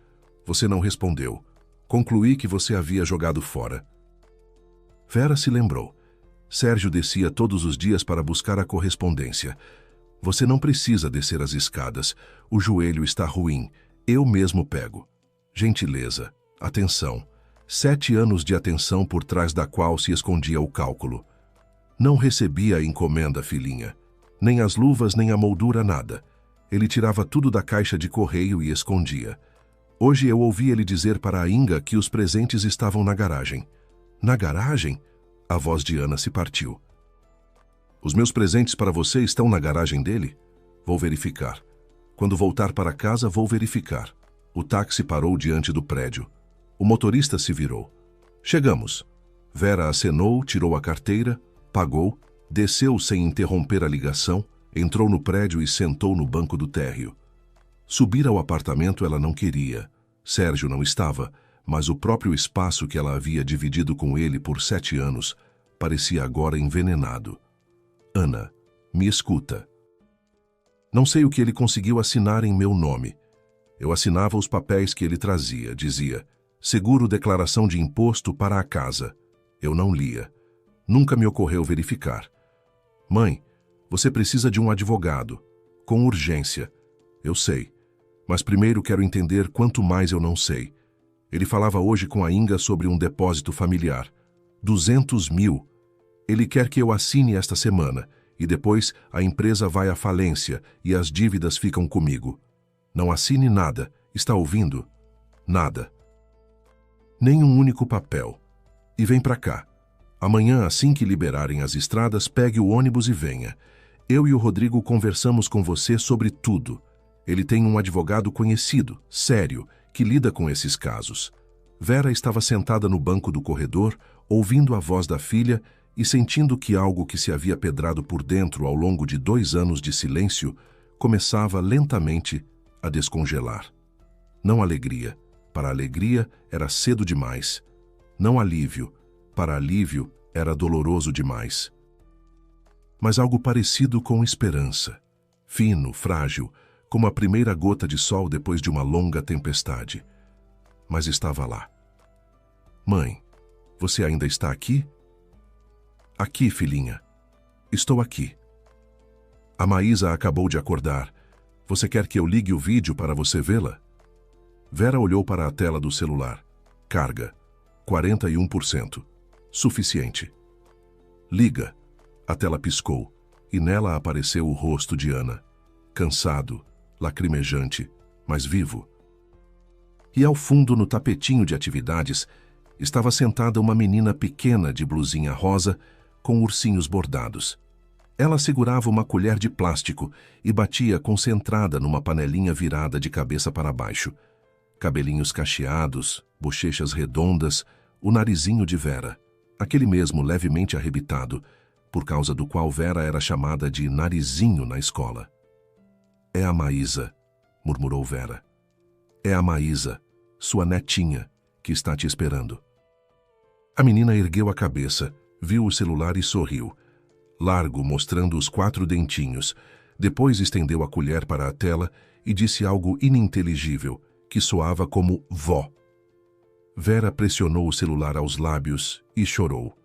Você não respondeu. Concluí que você havia jogado fora. Vera se lembrou. Sérgio descia todos os dias para buscar a correspondência. Você não precisa descer as escadas. O joelho está ruim. Eu mesmo pego. Gentileza. Atenção. 7 anos de atenção por trás da qual se escondia o cálculo. Não recebia a encomenda, filhinha. Nem as luvas, nem a moldura, nada. Ele tirava tudo da caixa de correio e escondia. Hoje eu ouvi ele dizer para a Inga que os presentes estavam na garagem. Na garagem? A voz de Ana se partiu. Os meus presentes para você estão na garagem dele? Vou verificar. Quando voltar para casa, vou verificar. O táxi parou diante do prédio. O motorista se virou. Chegamos. Vera acenou, tirou a carteira, pagou, desceu sem interromper a ligação, entrou no prédio e sentou no banco do térreo. Subir ao apartamento ela não queria. Sérgio não estava, mas o próprio espaço que ela havia dividido com ele por 7 anos parecia agora envenenado. Ana, me escuta. Não sei o que ele conseguiu assinar em meu nome. Eu assinava os papéis que ele trazia, dizia, seguro declaração de imposto para a casa. Eu não lia. Nunca me ocorreu verificar. Mãe, você precisa de um advogado. Com urgência. Eu sei. Mas primeiro quero entender quanto mais eu não sei. Ele falava hoje com a Inga sobre um depósito familiar. 200 mil. Ele quer que eu assine esta semana, e depois a empresa vai à falência e as dívidas ficam comigo. Não assine nada, está ouvindo? Nada. Nem um único papel. E vem pra cá. Amanhã, assim que liberarem as estradas, pegue o ônibus e venha. Eu e o Rodrigo conversamos com você sobre tudo. Ele tem um advogado conhecido, sério, que lida com esses casos. Vera estava sentada no banco do corredor, ouvindo a voz da filha e sentindo que algo que se havia pedrado por dentro ao longo de 2 anos de silêncio começava lentamente a descongelar. Não alegria. Para alegria era cedo demais. Não alívio. Para alívio era doloroso demais. Mas algo parecido com esperança. Fino, frágil, como a primeira gota de sol depois de uma longa tempestade. Mas estava lá. Mãe, você ainda está aqui? Aqui, filhinha. Estou aqui. A Maísa acabou de acordar. Você quer que eu ligue o vídeo para você vê-la? Vera olhou para a tela do celular. Carga. 41%. Suficiente. Liga. A tela piscou, e nela apareceu o rosto de Ana. Cansado, lacrimejante, mas vivo. E ao fundo, no tapetinho de atividades, estava sentada uma menina pequena de blusinha rosa com ursinhos bordados. Ela segurava uma colher de plástico e batia concentrada numa panelinha virada de cabeça para baixo. Cabelinhos cacheados, bochechas redondas, o narizinho de Vera, aquele mesmo levemente arrebitado, por causa do qual Vera era chamada de narizinho na escola. É a Maísa, murmurou Vera. É a Maísa, sua netinha, que está te esperando. A menina ergueu a cabeça, viu o celular e sorriu. Largo, mostrando os 4 dentinhos. Depois estendeu a colher para a tela e disse algo ininteligível, que soava como vó. Vera pressionou o celular aos lábios e chorou.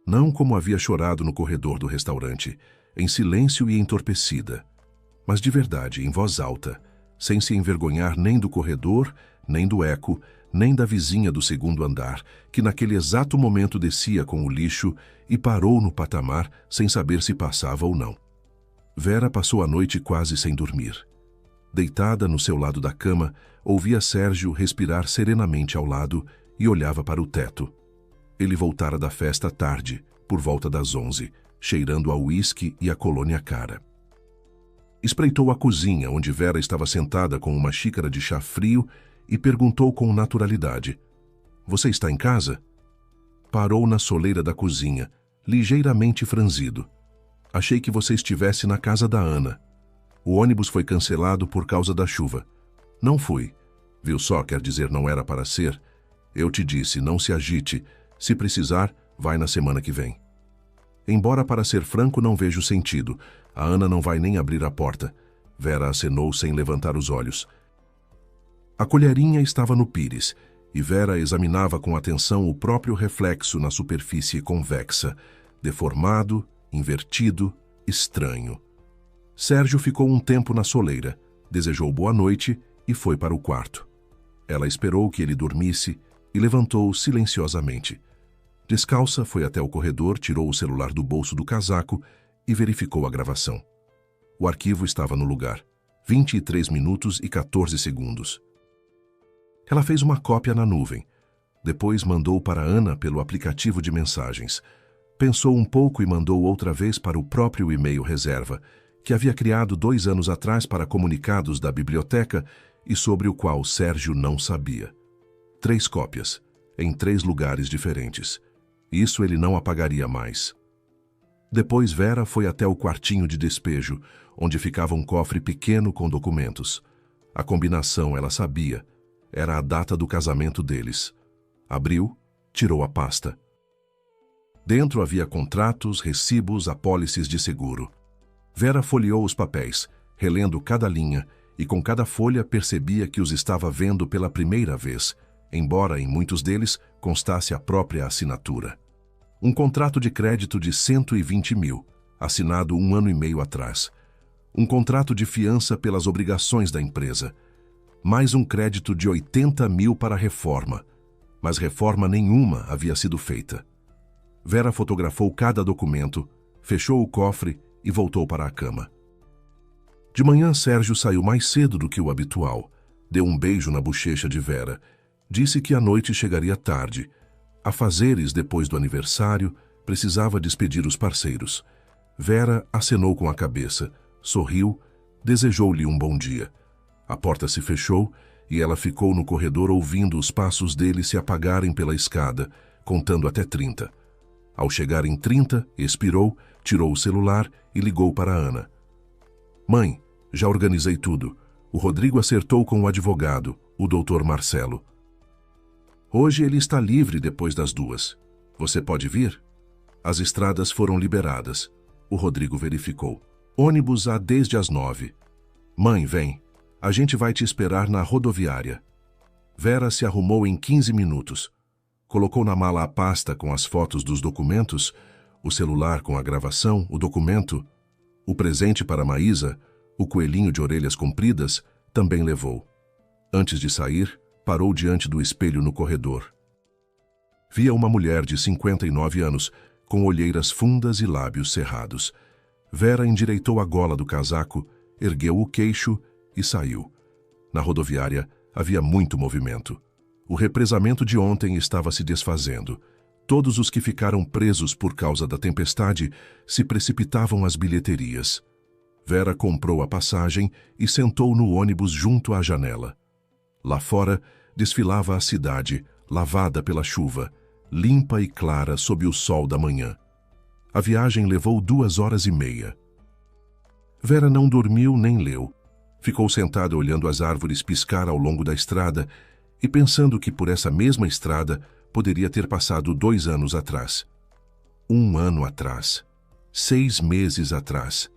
Não como havia chorado no corredor do restaurante, em silêncio e entorpecida, mas de verdade, em voz alta, sem se envergonhar nem do corredor, nem do eco, nem da vizinha do segundo andar, que naquele exato momento descia com o lixo e parou no patamar sem saber se passava ou não. Vera passou a noite quase sem dormir. Deitada no seu lado da cama, ouvia Sérgio respirar serenamente ao lado e olhava para o teto. Ele voltara da festa tarde, por volta das 11, cheirando a uísque e a colônia cara. Espreitou a cozinha, onde Vera estava sentada com uma xícara de chá frio, e perguntou com naturalidade: "Você está em casa?" Parou na soleira da cozinha, ligeiramente franzido. "Achei que você estivesse na casa da Ana. O ônibus foi cancelado por causa da chuva." "Não fui. Viu só, quer dizer, não era para ser. Eu te disse, não se agite. Se precisar, vai na semana que vem." "Embora, para ser franco, não vejo sentido. A Ana não vai nem abrir a porta." Vera acenou sem levantar os olhos. A colherinha estava no pires, e Vera examinava com atenção o próprio reflexo na superfície convexa, deformado, invertido, estranho. Sérgio ficou um tempo na soleira, desejou boa noite e foi para o quarto. Ela esperou que ele dormisse e levantou silenciosamente. Descalça, foi até o corredor, tirou o celular do bolso do casaco e verificou a gravação. O arquivo estava no lugar, 23 minutos e 14 segundos. Ela fez uma cópia na nuvem. Depois mandou para Ana pelo aplicativo de mensagens. Pensou um pouco e mandou outra vez para o próprio e-mail reserva, que havia criado 2 anos atrás para comunicados da biblioteca e sobre o qual Sérgio não sabia. 3 cópias, em 3 lugares diferentes. Isso ele não apagaria mais. Depois Vera foi até o quartinho de despejo, onde ficava um cofre pequeno com documentos. A combinação ela sabia. Era a data do casamento deles. Abriu, tirou a pasta. Dentro havia contratos, recibos, apólices de seguro. Vera folheou os papéis, relendo cada linha, e com cada folha percebia que os estava vendo pela primeira vez, embora em muitos deles constasse a própria assinatura. Um contrato de crédito de 120 mil, assinado 1 ano e meio atrás. Um contrato de fiança pelas obrigações da empresa. Mais um crédito de 80 mil para a reforma, mas reforma nenhuma havia sido feita. Vera fotografou cada documento, fechou o cofre e voltou para a cama. De manhã, Sérgio saiu mais cedo do que o habitual. Deu um beijo na bochecha de Vera. Disse que a noite chegaria tarde. Afazeres depois do aniversário, precisava despedir os parceiros. Vera acenou com a cabeça, sorriu, desejou-lhe um bom dia. A porta se fechou e ela ficou no corredor ouvindo os passos dele se apagarem pela escada, contando até 30. Ao chegar em 30, expirou, tirou o celular e ligou para Ana. "Mãe, já organizei tudo. O Rodrigo acertou com o advogado, o Dr. Marcelo. Hoje ele está livre depois das 2. Você pode vir?" As estradas foram liberadas. O Rodrigo verificou. "Ônibus há desde as 9. Mãe, vem. A gente vai te esperar na rodoviária." Vera se arrumou em 15 minutos. Colocou na mala a pasta com as fotos dos documentos, o celular com a gravação, o documento, o presente para Maísa, o coelhinho de orelhas compridas, também levou. Antes de sair, parou diante do espelho no corredor. Via uma mulher de 59 anos, com olheiras fundas e lábios cerrados. Vera endireitou a gola do casaco, ergueu o queixo e saiu. Na rodoviária havia muito movimento. O represamento de ontem estava se desfazendo. Todos os que ficaram presos por causa da tempestade se precipitavam às bilheterias. Vera comprou a passagem e sentou no ônibus junto à janela. Lá fora desfilava a cidade, lavada pela chuva, limpa e clara sob o sol da manhã. A viagem levou 2 horas e meia. Vera não dormiu nem leu. Ficou sentada olhando as árvores piscar ao longo da estrada e pensando que por essa mesma estrada poderia ter passado 2 anos atrás. 1 ano atrás. 6 meses atrás.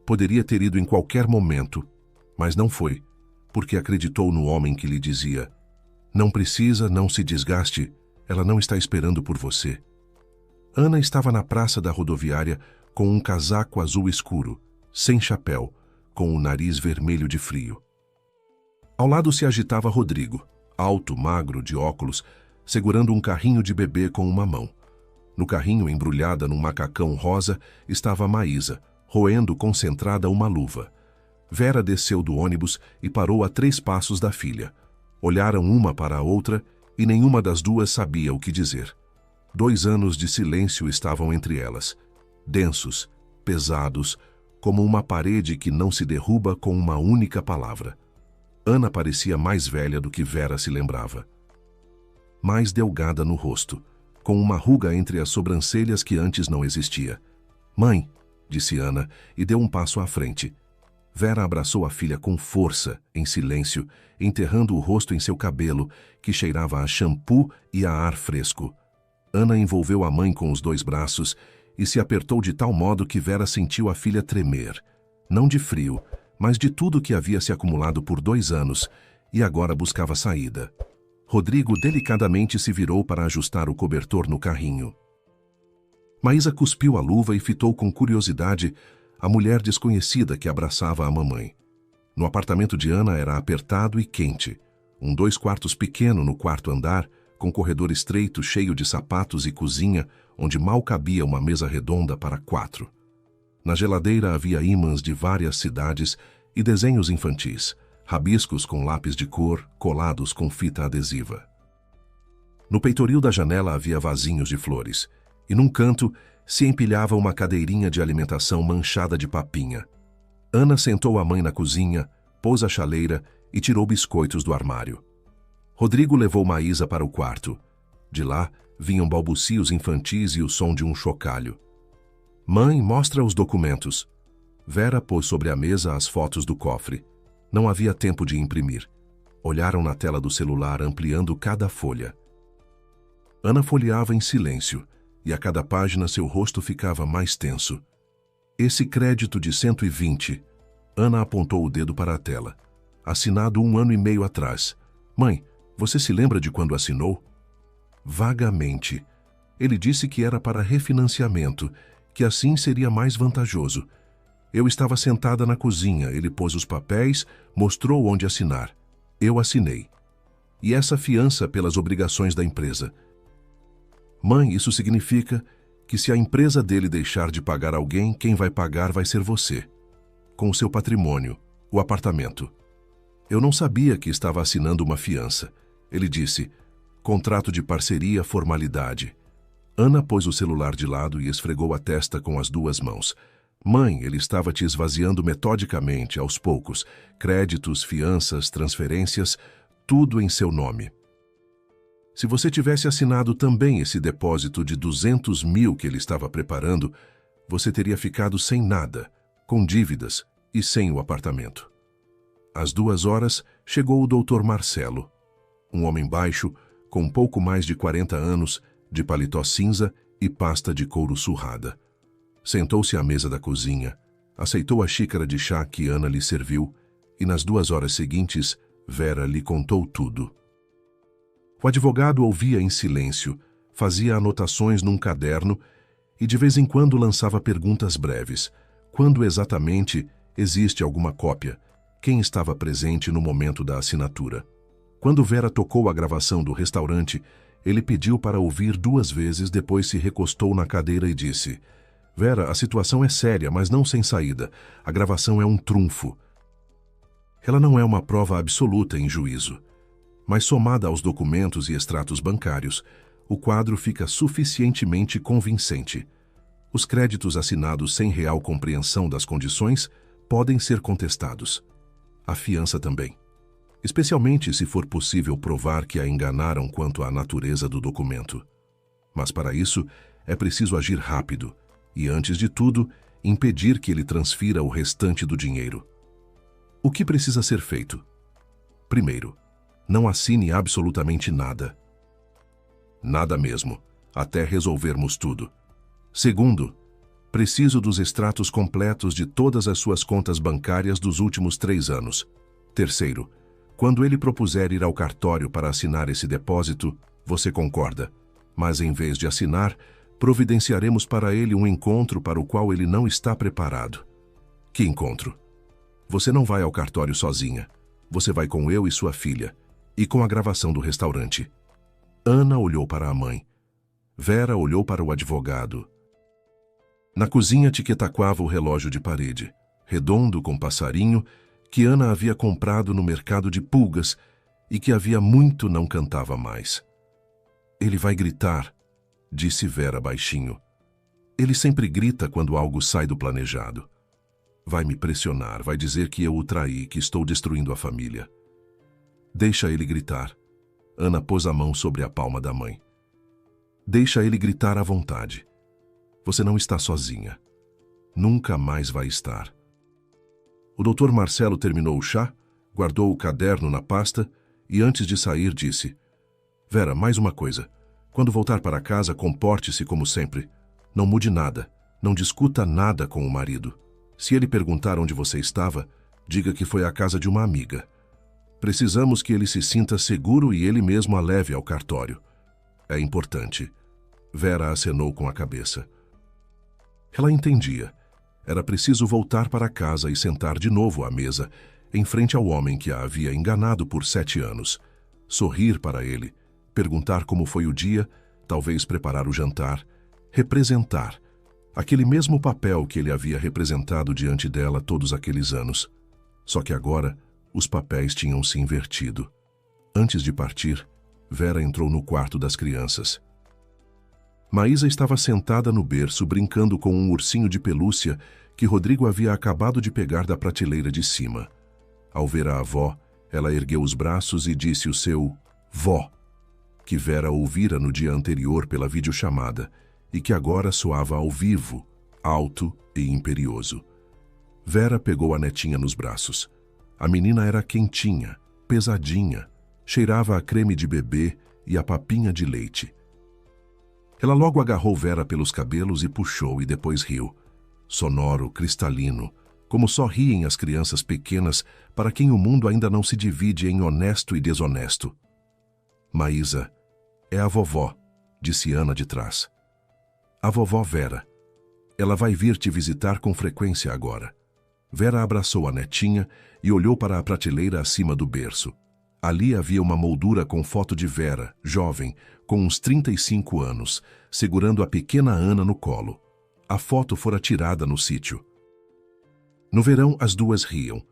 Poderia ter ido em qualquer momento, mas não foi, porque acreditou no homem que lhe dizia: "Não precisa, não se desgaste, ela não está esperando por você." Ana estava na praça da rodoviária com um casaco azul escuro, sem chapéu, com o nariz vermelho de frio. Ao lado se agitava Rodrigo, alto, magro, de óculos, segurando um carrinho de bebê com uma mão. No carrinho, embrulhada num macacão rosa, estava Maísa, roendo concentrada uma luva. Vera desceu do ônibus e parou a 3 passos da filha. Olharam uma para a outra e nenhuma das duas sabia o que dizer. 2 anos de silêncio estavam entre elas, densos, pesados, como uma parede que não se derruba com uma única palavra. Ana parecia mais velha do que Vera se lembrava. Mais delgada no rosto, com uma ruga entre as sobrancelhas que antes não existia. "Mãe", disse Ana e deu um passo à frente. Vera abraçou a filha com força, em silêncio, enterrando o rosto em seu cabelo, que cheirava a shampoo e a ar fresco. Ana envolveu a mãe com os 2 braços e se apertou de tal modo que Vera sentiu a filha tremer, não de frio, mas de tudo que havia se acumulado por 2 anos e agora buscava saída. Rodrigo delicadamente se virou para ajustar o cobertor no carrinho. Maísa cuspiu a luva e fitou com curiosidade a mulher desconhecida que abraçava a mamãe. No apartamento de Ana era apertado e quente. Um 2 quartos pequeno no 4º andar, com corredor estreito cheio de sapatos e cozinha, onde mal cabia uma mesa redonda para 4. Na geladeira havia ímãs de várias cidades e desenhos infantis, rabiscos com lápis de cor colados com fita adesiva. No peitoril da janela havia vasinhos de flores, e num canto se empilhava uma cadeirinha de alimentação manchada de papinha. Ana sentou a mãe na cozinha, pôs a chaleira e tirou biscoitos do armário. Rodrigo levou Maísa para o quarto. De lá vinham balbucios infantis e o som de um chocalho. "Mãe, mostra os documentos." Vera pôs sobre a mesa as fotos do cofre. Não havia tempo de imprimir. Olharam na tela do celular, ampliando cada folha. Ana folheava em silêncio, e a cada página seu rosto ficava mais tenso. "Esse crédito de 120, Ana apontou o dedo para a tela. "Assinado 1 ano e meio atrás. Mãe, você se lembra de quando assinou?" "Vagamente. Ele disse que era para refinanciamento, que assim seria mais vantajoso. Eu estava sentada na cozinha, ele pôs os papéis, mostrou onde assinar. Eu assinei. E essa fiança pelas obrigações da empresa. Mãe, isso significa que se a empresa dele deixar de pagar alguém, quem vai pagar vai ser você. Com o seu patrimônio, o apartamento." Eu não sabia que estava assinando uma fiança. Ele disse, "Contrato de parceria, formalidade." Ana pôs o celular de lado e esfregou a testa com as 2 mãos. "Mãe, ele estava te esvaziando metodicamente, aos poucos. Créditos, fianças, transferências, tudo em seu nome. Se você tivesse assinado também esse depósito de 200 mil que ele estava preparando, você teria ficado sem nada, com dívidas e sem o apartamento." Às 2 horas, chegou o Dr. Marcelo, um homem baixo, com pouco mais de 40 anos, de paletó cinza e pasta de couro surrada. Sentou-se à mesa da cozinha, aceitou a xícara de chá que Ana lhe serviu e nas 2 horas seguintes, Vera lhe contou tudo. O advogado ouvia em silêncio, fazia anotações num caderno e de vez em quando lançava perguntas breves. Quando exatamente existe alguma cópia? Quem estava presente no momento da assinatura? Quando Vera tocou a gravação do restaurante, ele pediu para ouvir 2 vezes, depois se recostou na cadeira e disse, "Vera, a situação é séria, mas não sem saída. A gravação é um trunfo. Ela não é uma prova absoluta em juízo, mas somada aos documentos e extratos bancários, o quadro fica suficientemente convincente. Os créditos assinados sem real compreensão das condições podem ser contestados. A fiança também, especialmente se for possível provar que a enganaram quanto à natureza do documento. Mas para isso é preciso agir rápido e, antes de tudo, impedir que ele transfira o restante do dinheiro. O que precisa ser feito? Primeiro, não assine absolutamente nada. Nada mesmo, até resolvermos tudo. Segundo, preciso dos extratos completos de todas as suas contas bancárias dos últimos 3 anos. Terceiro, quando ele propuser ir ao cartório para assinar esse depósito, você concorda, mas em vez de assinar, providenciaremos para ele um encontro para o qual ele não está preparado. Que encontro? Você não vai ao cartório sozinha. Você vai com eu e sua filha, e com a gravação do restaurante. Ana olhou para a mãe. Vera olhou para o advogado. Na cozinha tiquetaquava o relógio de parede, redondo com passarinho, que Ana havia comprado no mercado de pulgas e que havia muito não cantava mais. Ele vai gritar, disse Vera baixinho. Ele sempre grita quando algo sai do planejado. Vai me pressionar, vai dizer que eu o traí, que estou destruindo a família. Deixa ele gritar. Ana pôs a mão sobre a palma da mãe. Deixa ele gritar à vontade. Você não está sozinha. Nunca mais vai estar. O Dr. Marcelo terminou o chá, guardou o caderno na pasta e, antes de sair, disse: Vera, mais uma coisa. Quando voltar para casa, comporte-se como sempre. Não mude nada. Não discuta nada com o marido. Se ele perguntar onde você estava, diga que foi à casa de uma amiga. Precisamos que ele se sinta seguro e ele mesmo a leve ao cartório. É importante. Vera acenou com a cabeça. Ela entendia. Era preciso voltar para casa e sentar de novo à mesa, em frente ao homem que a havia enganado por 7 anos. Sorrir para ele, perguntar como foi o dia, talvez preparar o jantar, representar aquele mesmo papel que ele havia representado diante dela todos aqueles anos. Só que agora os papéis tinham se invertido. Antes de partir, Vera entrou no quarto das crianças. Maísa estava sentada no berço brincando com um ursinho de pelúcia que Rodrigo havia acabado de pegar da prateleira de cima. Ao ver a avó, ela ergueu os braços e disse o seu vó, que Vera ouvira no dia anterior pela videochamada e que agora soava ao vivo, alto e imperioso. Vera pegou a netinha nos braços. A menina era quentinha, pesadinha, cheirava a creme de bebê e a papinha de leite. Ela logo agarrou Vera pelos cabelos e puxou e depois riu. Sonoro, cristalino, como só riem as crianças pequenas para quem o mundo ainda não se divide em honesto e desonesto. Maísa, é a vovó, disse Ana de trás. A vovó Vera. Ela vai vir te visitar com frequência agora. Vera abraçou a netinha e olhou para a prateleira acima do berço. Ali havia uma moldura com foto de Vera, jovem, com uns 35 anos, segurando a pequena Ana no colo. A foto fora tirada no sítio. No verão, as duas riam.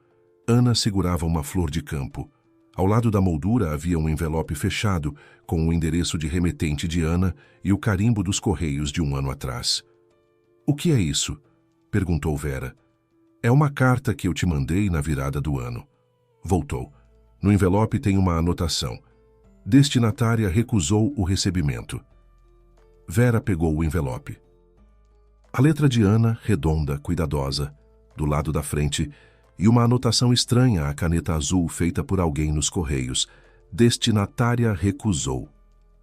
Ana segurava uma flor de campo. Ao lado da moldura havia um envelope fechado, com o endereço de remetente de Ana e o carimbo dos correios de um ano atrás. O que é isso? Perguntou Vera. É uma carta que eu te mandei na virada do ano. Voltou. No envelope tem uma anotação. Destinatária recusou o recebimento. Vera pegou o envelope. A letra de Ana, redonda, cuidadosa, do lado da frente, e uma anotação estranha à caneta azul feita por alguém nos correios. Destinatária recusou.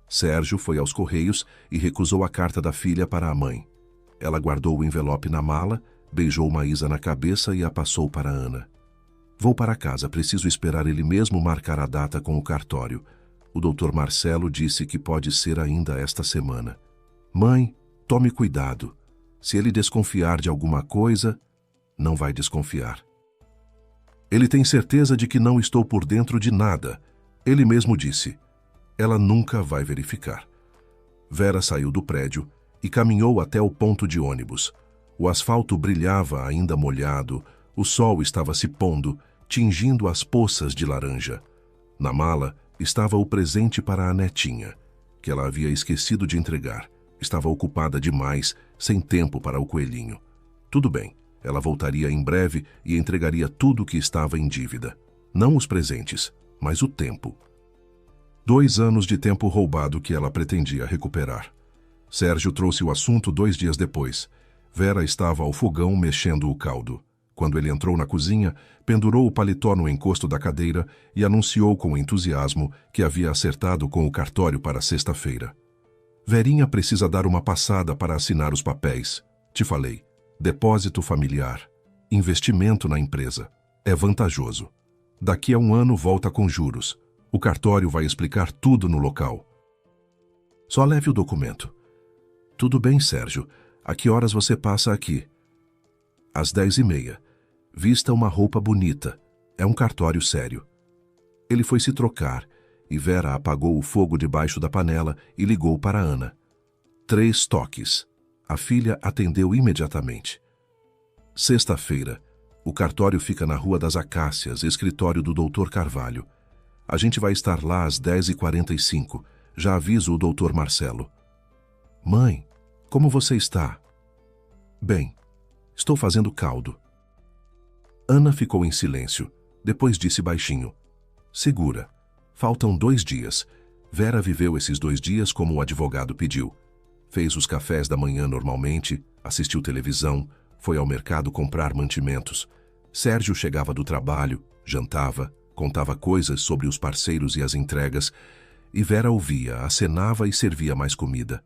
Sérgio foi aos correios e recusou a carta da filha para a mãe. Ela guardou o envelope na mala, beijou Maísa na cabeça e a passou para Ana. Vou para casa, preciso esperar ele mesmo marcar a data com o cartório. O Dr. Marcelo disse que pode ser ainda esta semana. Mãe, tome cuidado. Se ele desconfiar de alguma coisa, não vai desconfiar. Ele tem certeza de que não estou por dentro de nada. Ele mesmo disse. Ela nunca vai verificar. Vera saiu do prédio e caminhou até o ponto de ônibus. O asfalto brilhava ainda molhado, o sol estava se pondo, tingindo as poças de laranja. Na mala estava o presente para a netinha, que ela havia esquecido de entregar. Estava ocupada demais, sem tempo para o coelhinho. Tudo bem, ela voltaria em breve e entregaria tudo o que estava em dívida. Não os presentes, mas o tempo. 2 anos de tempo roubado que ela pretendia recuperar. Sérgio trouxe o assunto 2 dias depois. Vera estava ao fogão mexendo o caldo. Quando ele entrou na cozinha, pendurou o paletó no encosto da cadeira e anunciou com entusiasmo que havia acertado com o cartório para sexta-feira. Verinha precisa dar uma passada para assinar os papéis. Te falei. Depósito familiar. Investimento na empresa. É vantajoso. Daqui a 1 ano volta com juros. O cartório vai explicar tudo no local. Só leve o documento. Tudo bem, Sérgio. A que horas você passa aqui? Às 10h30. Vista uma roupa bonita. É um cartório sério. Ele foi se trocar e Vera apagou o fogo debaixo da panela e ligou para Ana. 3 toques. A filha atendeu imediatamente. Sexta-feira. O cartório fica na Rua das Acácias, escritório do Dr. Carvalho. A gente vai estar lá às 10h45. Já aviso o Dr. Marcelo. Mãe, como você está? Bem, estou fazendo caldo. Ana ficou em silêncio. Depois disse baixinho. Segura. Faltam 2 dias. Vera viveu esses 2 dias como o advogado pediu. Fez os cafés da manhã normalmente, assistiu televisão, foi ao mercado comprar mantimentos. Sérgio chegava do trabalho, jantava, contava coisas sobre os parceiros e as entregas, e Vera ouvia, acenava e servia mais comida.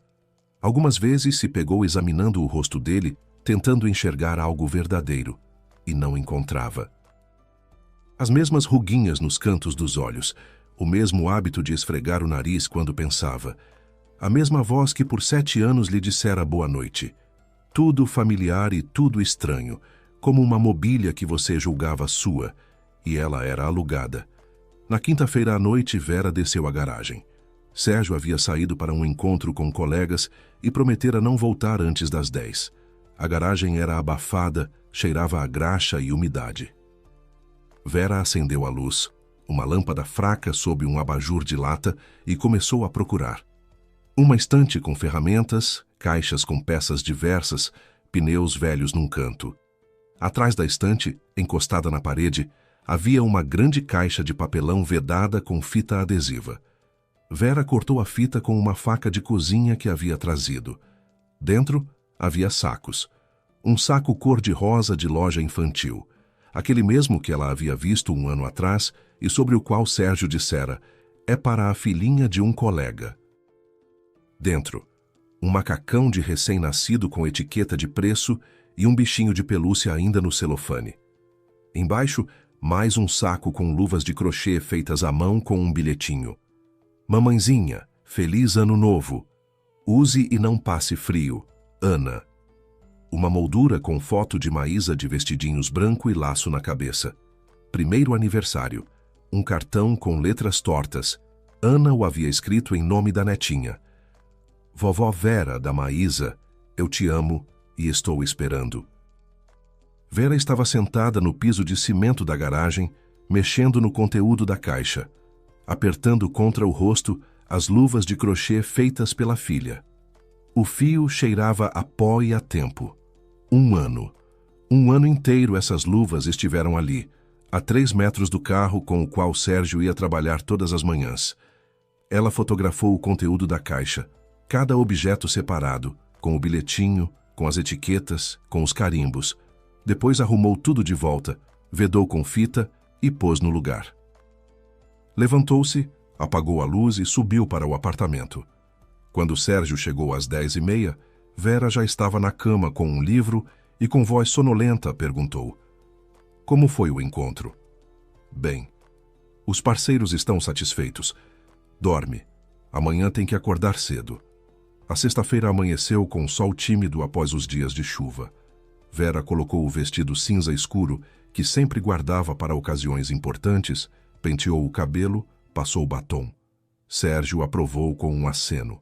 Algumas vezes se pegou examinando o rosto dele, tentando enxergar algo verdadeiro, e não encontrava. As mesmas ruguinhas nos cantos dos olhos, o mesmo hábito de esfregar o nariz quando pensava, a mesma voz que por 7 anos lhe dissera boa noite. Tudo familiar e tudo estranho, como uma mobília que você julgava sua, e ela era alugada. Na quinta-feira à noite, Vera desceu à garagem. Sérgio havia saído para um encontro com colegas e prometera não voltar antes das 10. A garagem era abafada, cheirava a graxa e umidade. Vera acendeu a luz, uma lâmpada fraca sob um abajur de lata, e começou a procurar. Uma estante com ferramentas, caixas com peças diversas, pneus velhos num canto. Atrás da estante, encostada na parede, havia uma grande caixa de papelão vedada com fita adesiva. Vera cortou a fita com uma faca de cozinha que havia trazido. Dentro havia sacos. Um saco cor-de-rosa de loja infantil, aquele mesmo que ela havia visto 1 ano atrás e sobre o qual Sérgio dissera: é para a filhinha de um colega. Dentro, um macacão de recém-nascido com etiqueta de preço e um bichinho de pelúcia ainda no celofane. Embaixo, mais um saco com luvas de crochê feitas à mão com um bilhetinho. Mamãezinha, feliz ano novo. Use e não passe frio. Ana. Uma moldura com foto de Maísa de vestidinhos branco e laço na cabeça. 1º aniversário. Um cartão com letras tortas. Ana o havia escrito em nome da netinha. Vovó Vera, da Maísa, eu te amo e estou esperando. Vera estava sentada no piso de cimento da garagem, mexendo no conteúdo da caixa, apertando contra o rosto as luvas de crochê feitas pela filha. O fio cheirava a pó e a tempo. 1 ano. 1 ano inteiro essas luvas estiveram ali, a 3 metros do carro com o qual Sérgio ia trabalhar todas as manhãs. Ela fotografou o conteúdo da caixa, cada objeto separado, com o bilhetinho, com as etiquetas, com os carimbos. Depois arrumou tudo de volta, vedou com fita e pôs no lugar. Levantou-se, apagou a luz e subiu para o apartamento. Quando Sérgio chegou às 10h30, Vera já estava na cama com um livro e com voz sonolenta perguntou: como foi o encontro? Bem. Os parceiros estão satisfeitos. Dorme. Amanhã tem que acordar cedo. A sexta-feira amanheceu com sol tímido após os dias de chuva. Vera colocou o vestido cinza escuro, que sempre guardava para ocasiões importantes, penteou o cabelo, passou batom. Sérgio aprovou com um aceno.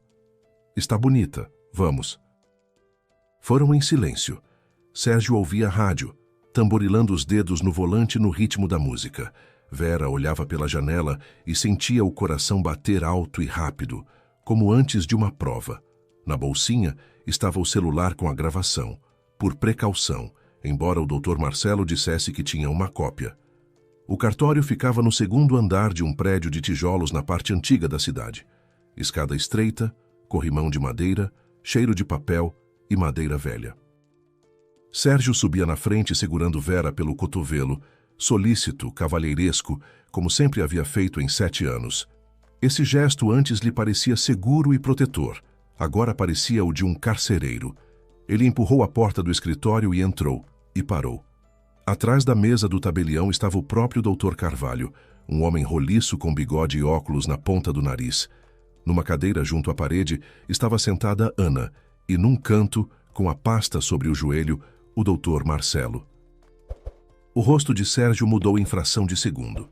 Está bonita, vamos. Foram em silêncio. Sérgio ouvia rádio, tamborilando os dedos no volante no ritmo da música. Vera olhava pela janela e sentia o coração bater alto e rápido, como antes de uma prova. Na bolsinha estava o celular com a gravação, por precaução, embora o Dr. Marcelo dissesse que tinha uma cópia. O cartório ficava no 2º andar de um prédio de tijolos na parte antiga da cidade. Escada estreita, corrimão de madeira, cheiro de papel e madeira velha. Sérgio subia na frente segurando Vera pelo cotovelo, solícito, cavalheiresco, como sempre havia feito em 7 anos. Esse gesto antes lhe parecia seguro e protetor, agora parecia o de um carcereiro. Ele empurrou a porta do escritório e entrou, e parou. Atrás da mesa do tabelião estava o próprio Dr. Carvalho, um homem roliço com bigode e óculos na ponta do nariz. Numa cadeira junto à parede estava sentada Ana, e num canto, com a pasta sobre o joelho, o Dr. Marcelo. O rosto de Sérgio mudou em fração de segundo.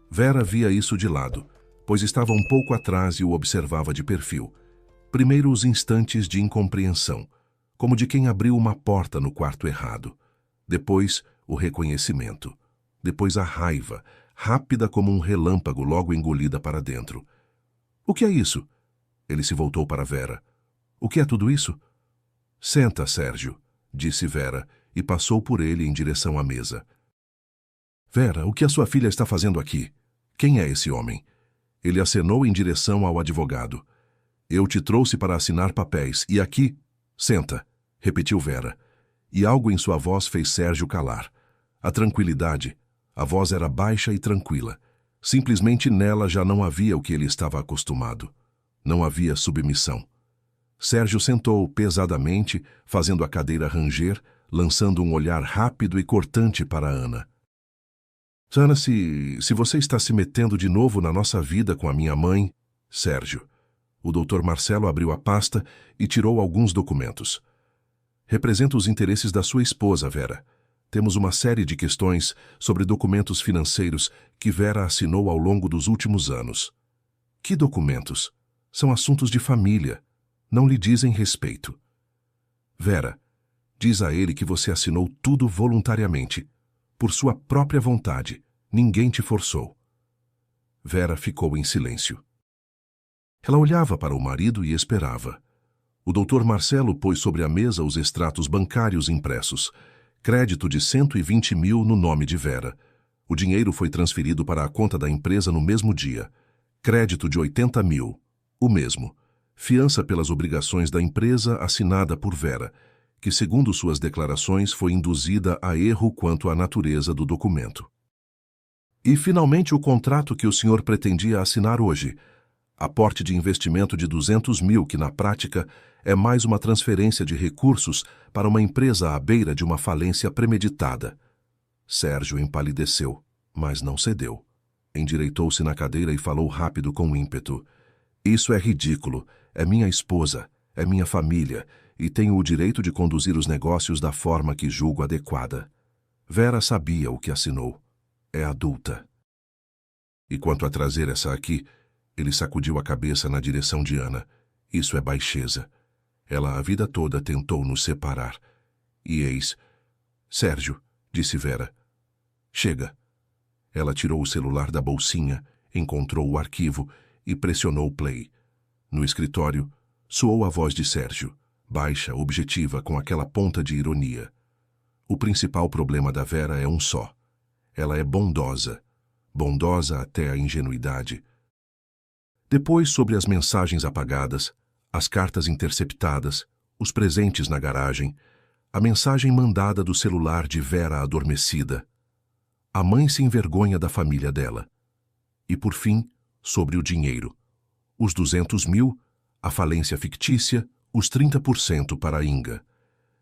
Vera via isso de lado, pois estava um pouco atrás e o observava de perfil. Primeiro os instantes de incompreensão, como de quem abriu uma porta no quarto errado. Depois, o reconhecimento. Depois a raiva, rápida como um relâmpago logo engolida para dentro. O que é isso? Ele se voltou para Vera. O que é tudo isso? Senta, Sérgio, disse Vera, e passou por ele em direção à mesa. Vera, o que a sua filha está fazendo aqui? Quem é esse homem? Ele acenou em direção ao advogado. Eu te trouxe para assinar papéis, e aqui... Senta, repetiu Vera. E algo em sua voz fez Sérgio calar. A tranquilidade. A voz era baixa e tranquila. Simplesmente nela já não havia o que ele estava acostumado. Não havia submissão. Sérgio sentou pesadamente, fazendo a cadeira ranger, lançando um olhar rápido e cortante para Ana. Ana, se você está se metendo de novo na nossa vida com a minha mãe... Sérgio. O Dr. Marcelo abriu a pasta e tirou alguns documentos. Representa os interesses da sua esposa, Vera. Temos uma série de questões sobre documentos financeiros que Vera assinou ao longo dos últimos anos. Que documentos? São assuntos de família. Não lhe dizem respeito. Vera, diz a ele que você assinou tudo voluntariamente, por sua própria vontade. Ninguém te forçou. Vera ficou em silêncio. Ela olhava para o marido e esperava. O Dr. Marcelo pôs sobre a mesa os extratos bancários impressos. Crédito de 120 mil no nome de Vera. O dinheiro foi transferido para a conta da empresa no mesmo dia. Crédito de 80 mil. O mesmo. Fiança pelas obrigações da empresa assinada por Vera, que, segundo suas declarações, foi induzida a erro quanto à natureza do documento. E, finalmente, o contrato que o senhor pretendia assinar hoje. Aporte de investimento de 200 mil, que, na prática, é mais uma transferência de recursos para uma empresa à beira de uma falência premeditada. Sérgio empalideceu, mas não cedeu. Endireitou-se na cadeira e falou rápido com ímpeto. Isso é ridículo. É minha esposa, é minha família, e tenho o direito de conduzir os negócios da forma que julgo adequada. Vera sabia o que assinou. É adulta. E quanto a trazer essa aqui, ele sacudiu a cabeça na direção de Ana. Isso é baixeza. Ela a vida toda tentou nos separar. E eis... Sérgio, disse Vera. Chega. Ela tirou o celular da bolsinha, encontrou o arquivo e pressionou play. No escritório, soou a voz de Sérgio, baixa, objetiva, com aquela ponta de ironia. O principal problema da Vera é um só. Ela é bondosa. Bondosa até a ingenuidade. Depois, sobre as mensagens apagadas, as cartas interceptadas, os presentes na garagem, a mensagem mandada do celular de Vera adormecida. A mãe se envergonha da família dela. E, por fim, sobre o dinheiro. Os 200 mil, a falência fictícia, os 30% para a Inga.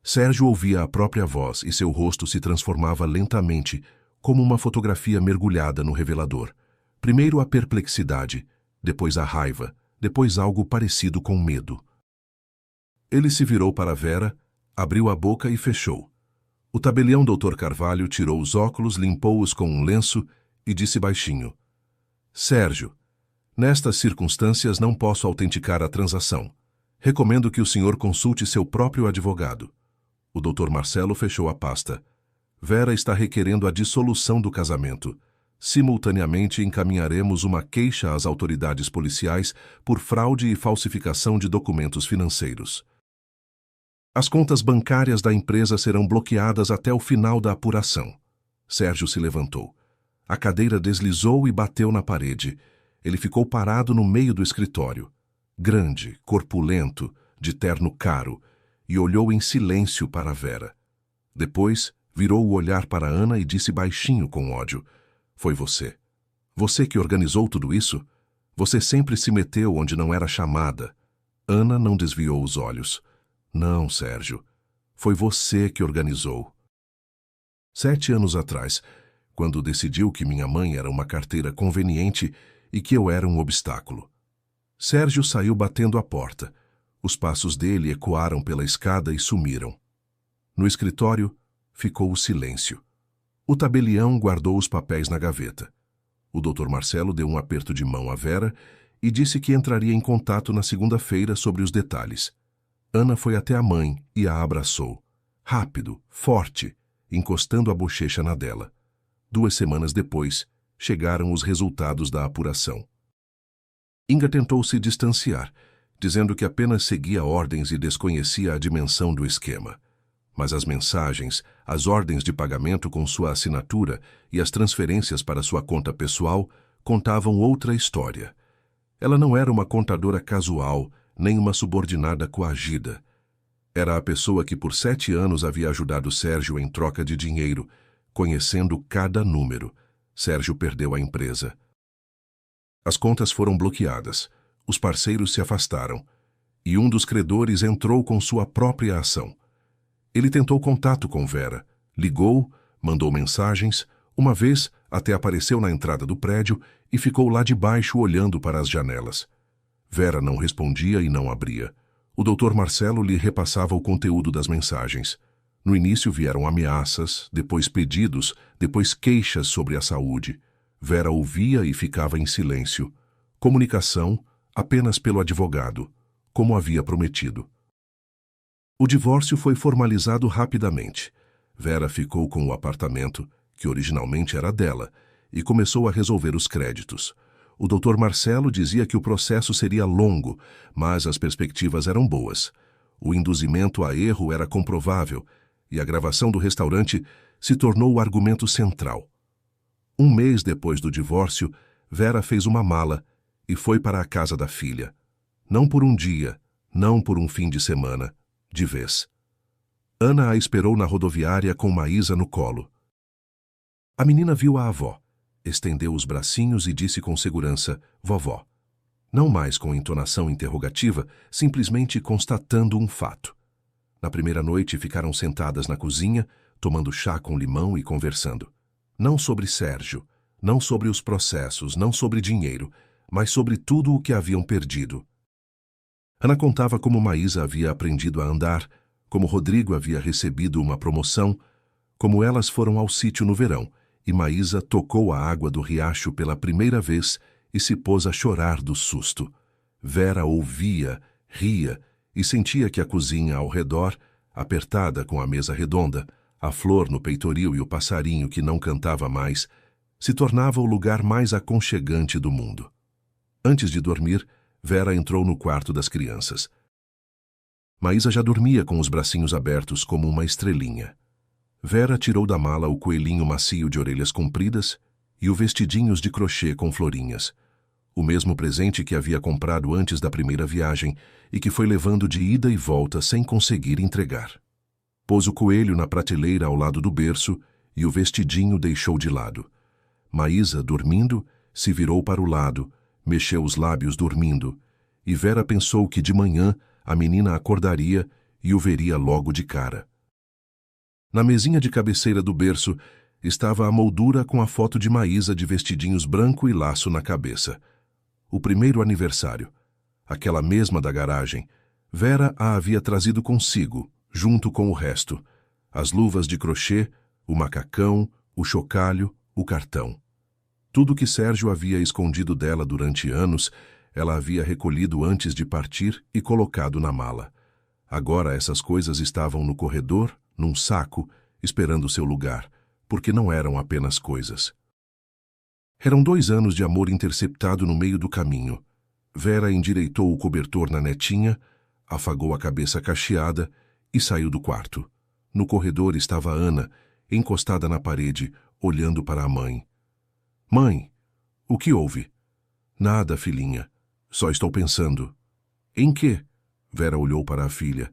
Sérgio ouvia a própria voz e seu rosto se transformava lentamente, como uma fotografia mergulhada no revelador. Primeiro a perplexidade, depois a raiva, depois algo parecido com medo. Ele se virou para Vera, abriu a boca e fechou. O tabelião Dr. Carvalho tirou os óculos, limpou-os com um lenço e disse baixinho: Sérgio, nestas circunstâncias não posso autenticar a transação. Recomendo que o senhor consulte seu próprio advogado. O Dr. Marcelo fechou a pasta. Vera está requerendo a dissolução do casamento. Simultaneamente encaminharemos uma queixa às autoridades policiais por fraude e falsificação de documentos financeiros. As contas bancárias da empresa serão bloqueadas até o final da apuração. Sérgio se levantou. A cadeira deslizou e bateu na parede. Ele ficou parado no meio do escritório. Grande, corpulento, de terno caro, e olhou em silêncio para Vera. Depois, virou o olhar para Ana e disse baixinho com ódio: Foi você. Você que organizou tudo isso? Você sempre se meteu onde não era chamada. Ana não desviou os olhos. Não, Sérgio. Foi você que organizou. 7 anos atrás, quando decidiu que minha mãe era uma carteira conveniente e que eu era um obstáculo. Sérgio saiu batendo a porta. Os passos dele ecoaram pela escada e sumiram. No escritório, ficou o silêncio. O tabelião guardou os papéis na gaveta. O Dr. Marcelo deu um aperto de mão a Vera e disse que entraria em contato na segunda-feira sobre os detalhes. Ana foi até a mãe e a abraçou. Rápido, forte, encostando a bochecha na dela. 2 semanas depois, chegaram os resultados da apuração. Inga tentou se distanciar, dizendo que apenas seguia ordens e desconhecia a dimensão do esquema. Mas as mensagens, as ordens de pagamento com sua assinatura e as transferências para sua conta pessoal contavam outra história. Ela não era uma contadora casual, nem uma subordinada coagida. Era a pessoa que por 7 anos havia ajudado Sérgio em troca de dinheiro, conhecendo cada número. Sérgio perdeu a empresa. As contas foram bloqueadas, os parceiros se afastaram, e um dos credores entrou com sua própria ação. Ele tentou contato com Vera, ligou, mandou mensagens, uma vez até apareceu na entrada do prédio e ficou lá de baixo olhando para as janelas. Vera não respondia e não abria. O Dr. Marcelo lhe repassava o conteúdo das mensagens. No início vieram ameaças, depois pedidos, depois queixas sobre a saúde. Vera ouvia e ficava em silêncio. Comunicação apenas pelo advogado, como havia prometido. O divórcio foi formalizado rapidamente. Vera ficou com o apartamento, que originalmente era dela, e começou a resolver os créditos. O Dr. Marcelo dizia que o processo seria longo, mas as perspectivas eram boas. O induzimento a erro era comprovável, e a gravação do restaurante se tornou o argumento central. 1 mês depois do divórcio, Vera fez uma mala e foi para a casa da filha. Não por um dia, não por um fim de semana, de vez. Ana a esperou na rodoviária com Maísa no colo. A menina viu a avó, estendeu os bracinhos e disse com segurança, vovó. Não mais com entonação interrogativa, simplesmente constatando um fato. Na primeira noite ficaram sentadas na cozinha, tomando chá com limão e conversando. Não sobre Sérgio, não sobre os processos, não sobre dinheiro, mas sobre tudo o que haviam perdido. Ana contava como Maísa havia aprendido a andar, como Rodrigo havia recebido uma promoção, como elas foram ao sítio no verão, e Maísa tocou a água do riacho pela primeira vez e se pôs a chorar do susto. Vera ouvia, ria e sentia que a cozinha ao redor, apertada com a mesa redonda, a flor no peitoril e o passarinho que não cantava mais, se tornava o lugar mais aconchegante do mundo. Antes de dormir, Vera entrou no quarto das crianças. Maísa já dormia com os bracinhos abertos como uma estrelinha. Vera tirou da mala o coelhinho macio de orelhas compridas e o vestidinhos de crochê com florinhas, o mesmo presente que havia comprado antes da primeira viagem e que foi levando de ida e volta sem conseguir entregar. Pôs o coelho na prateleira ao lado do berço e o vestidinho deixou de lado. Maísa, dormindo, se virou para o lado, mexeu os lábios dormindo, e Vera pensou que de manhã a menina acordaria e o veria logo de cara. Na mesinha de cabeceira do berço estava a moldura com a foto de Maísa de vestidinhos branco e laço na cabeça. O primeiro aniversário, aquela mesma da garagem, Vera a havia trazido consigo, junto com o resto, as luvas de crochê, o macacão, o chocalho, o cartão. Tudo que Sérgio havia escondido dela durante anos, ela havia recolhido antes de partir e colocado na mala. Agora essas coisas estavam no corredor, num saco, esperando seu lugar, porque não eram apenas coisas. Eram 2 anos de amor interceptado no meio do caminho. Vera endireitou o cobertor na netinha, afagou a cabeça cacheada e saiu do quarto. No corredor estava Ana, encostada na parede, olhando para a mãe. Mãe, o que houve? Nada, filhinha. Só estou pensando. Em quê? Vera olhou para a filha,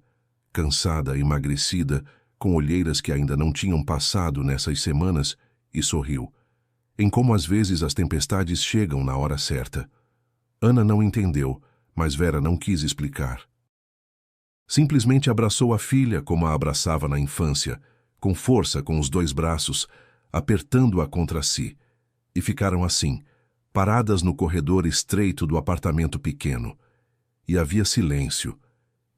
cansada, emagrecida, com olheiras que ainda não tinham passado nessas semanas, e sorriu. Em como às vezes as tempestades chegam na hora certa. Ana não entendeu, mas Vera não quis explicar. Simplesmente abraçou a filha como a abraçava na infância, com força com os 2 braços, apertando-a contra si. E ficaram assim, paradas no corredor estreito do apartamento pequeno. E havia silêncio.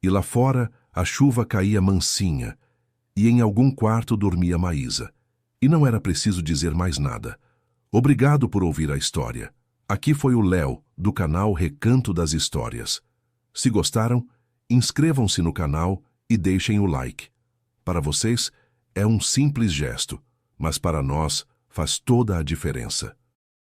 E lá fora a chuva caía mansinha, e em algum quarto dormia Maísa, E não era preciso dizer mais nada. Obrigado por ouvir a história. Aqui foi o Léo, do canal Recanto das Histórias. Se gostaram, inscrevam-se no canal e deixem o like. Para vocês, é um simples gesto, mas para nós faz toda a diferença.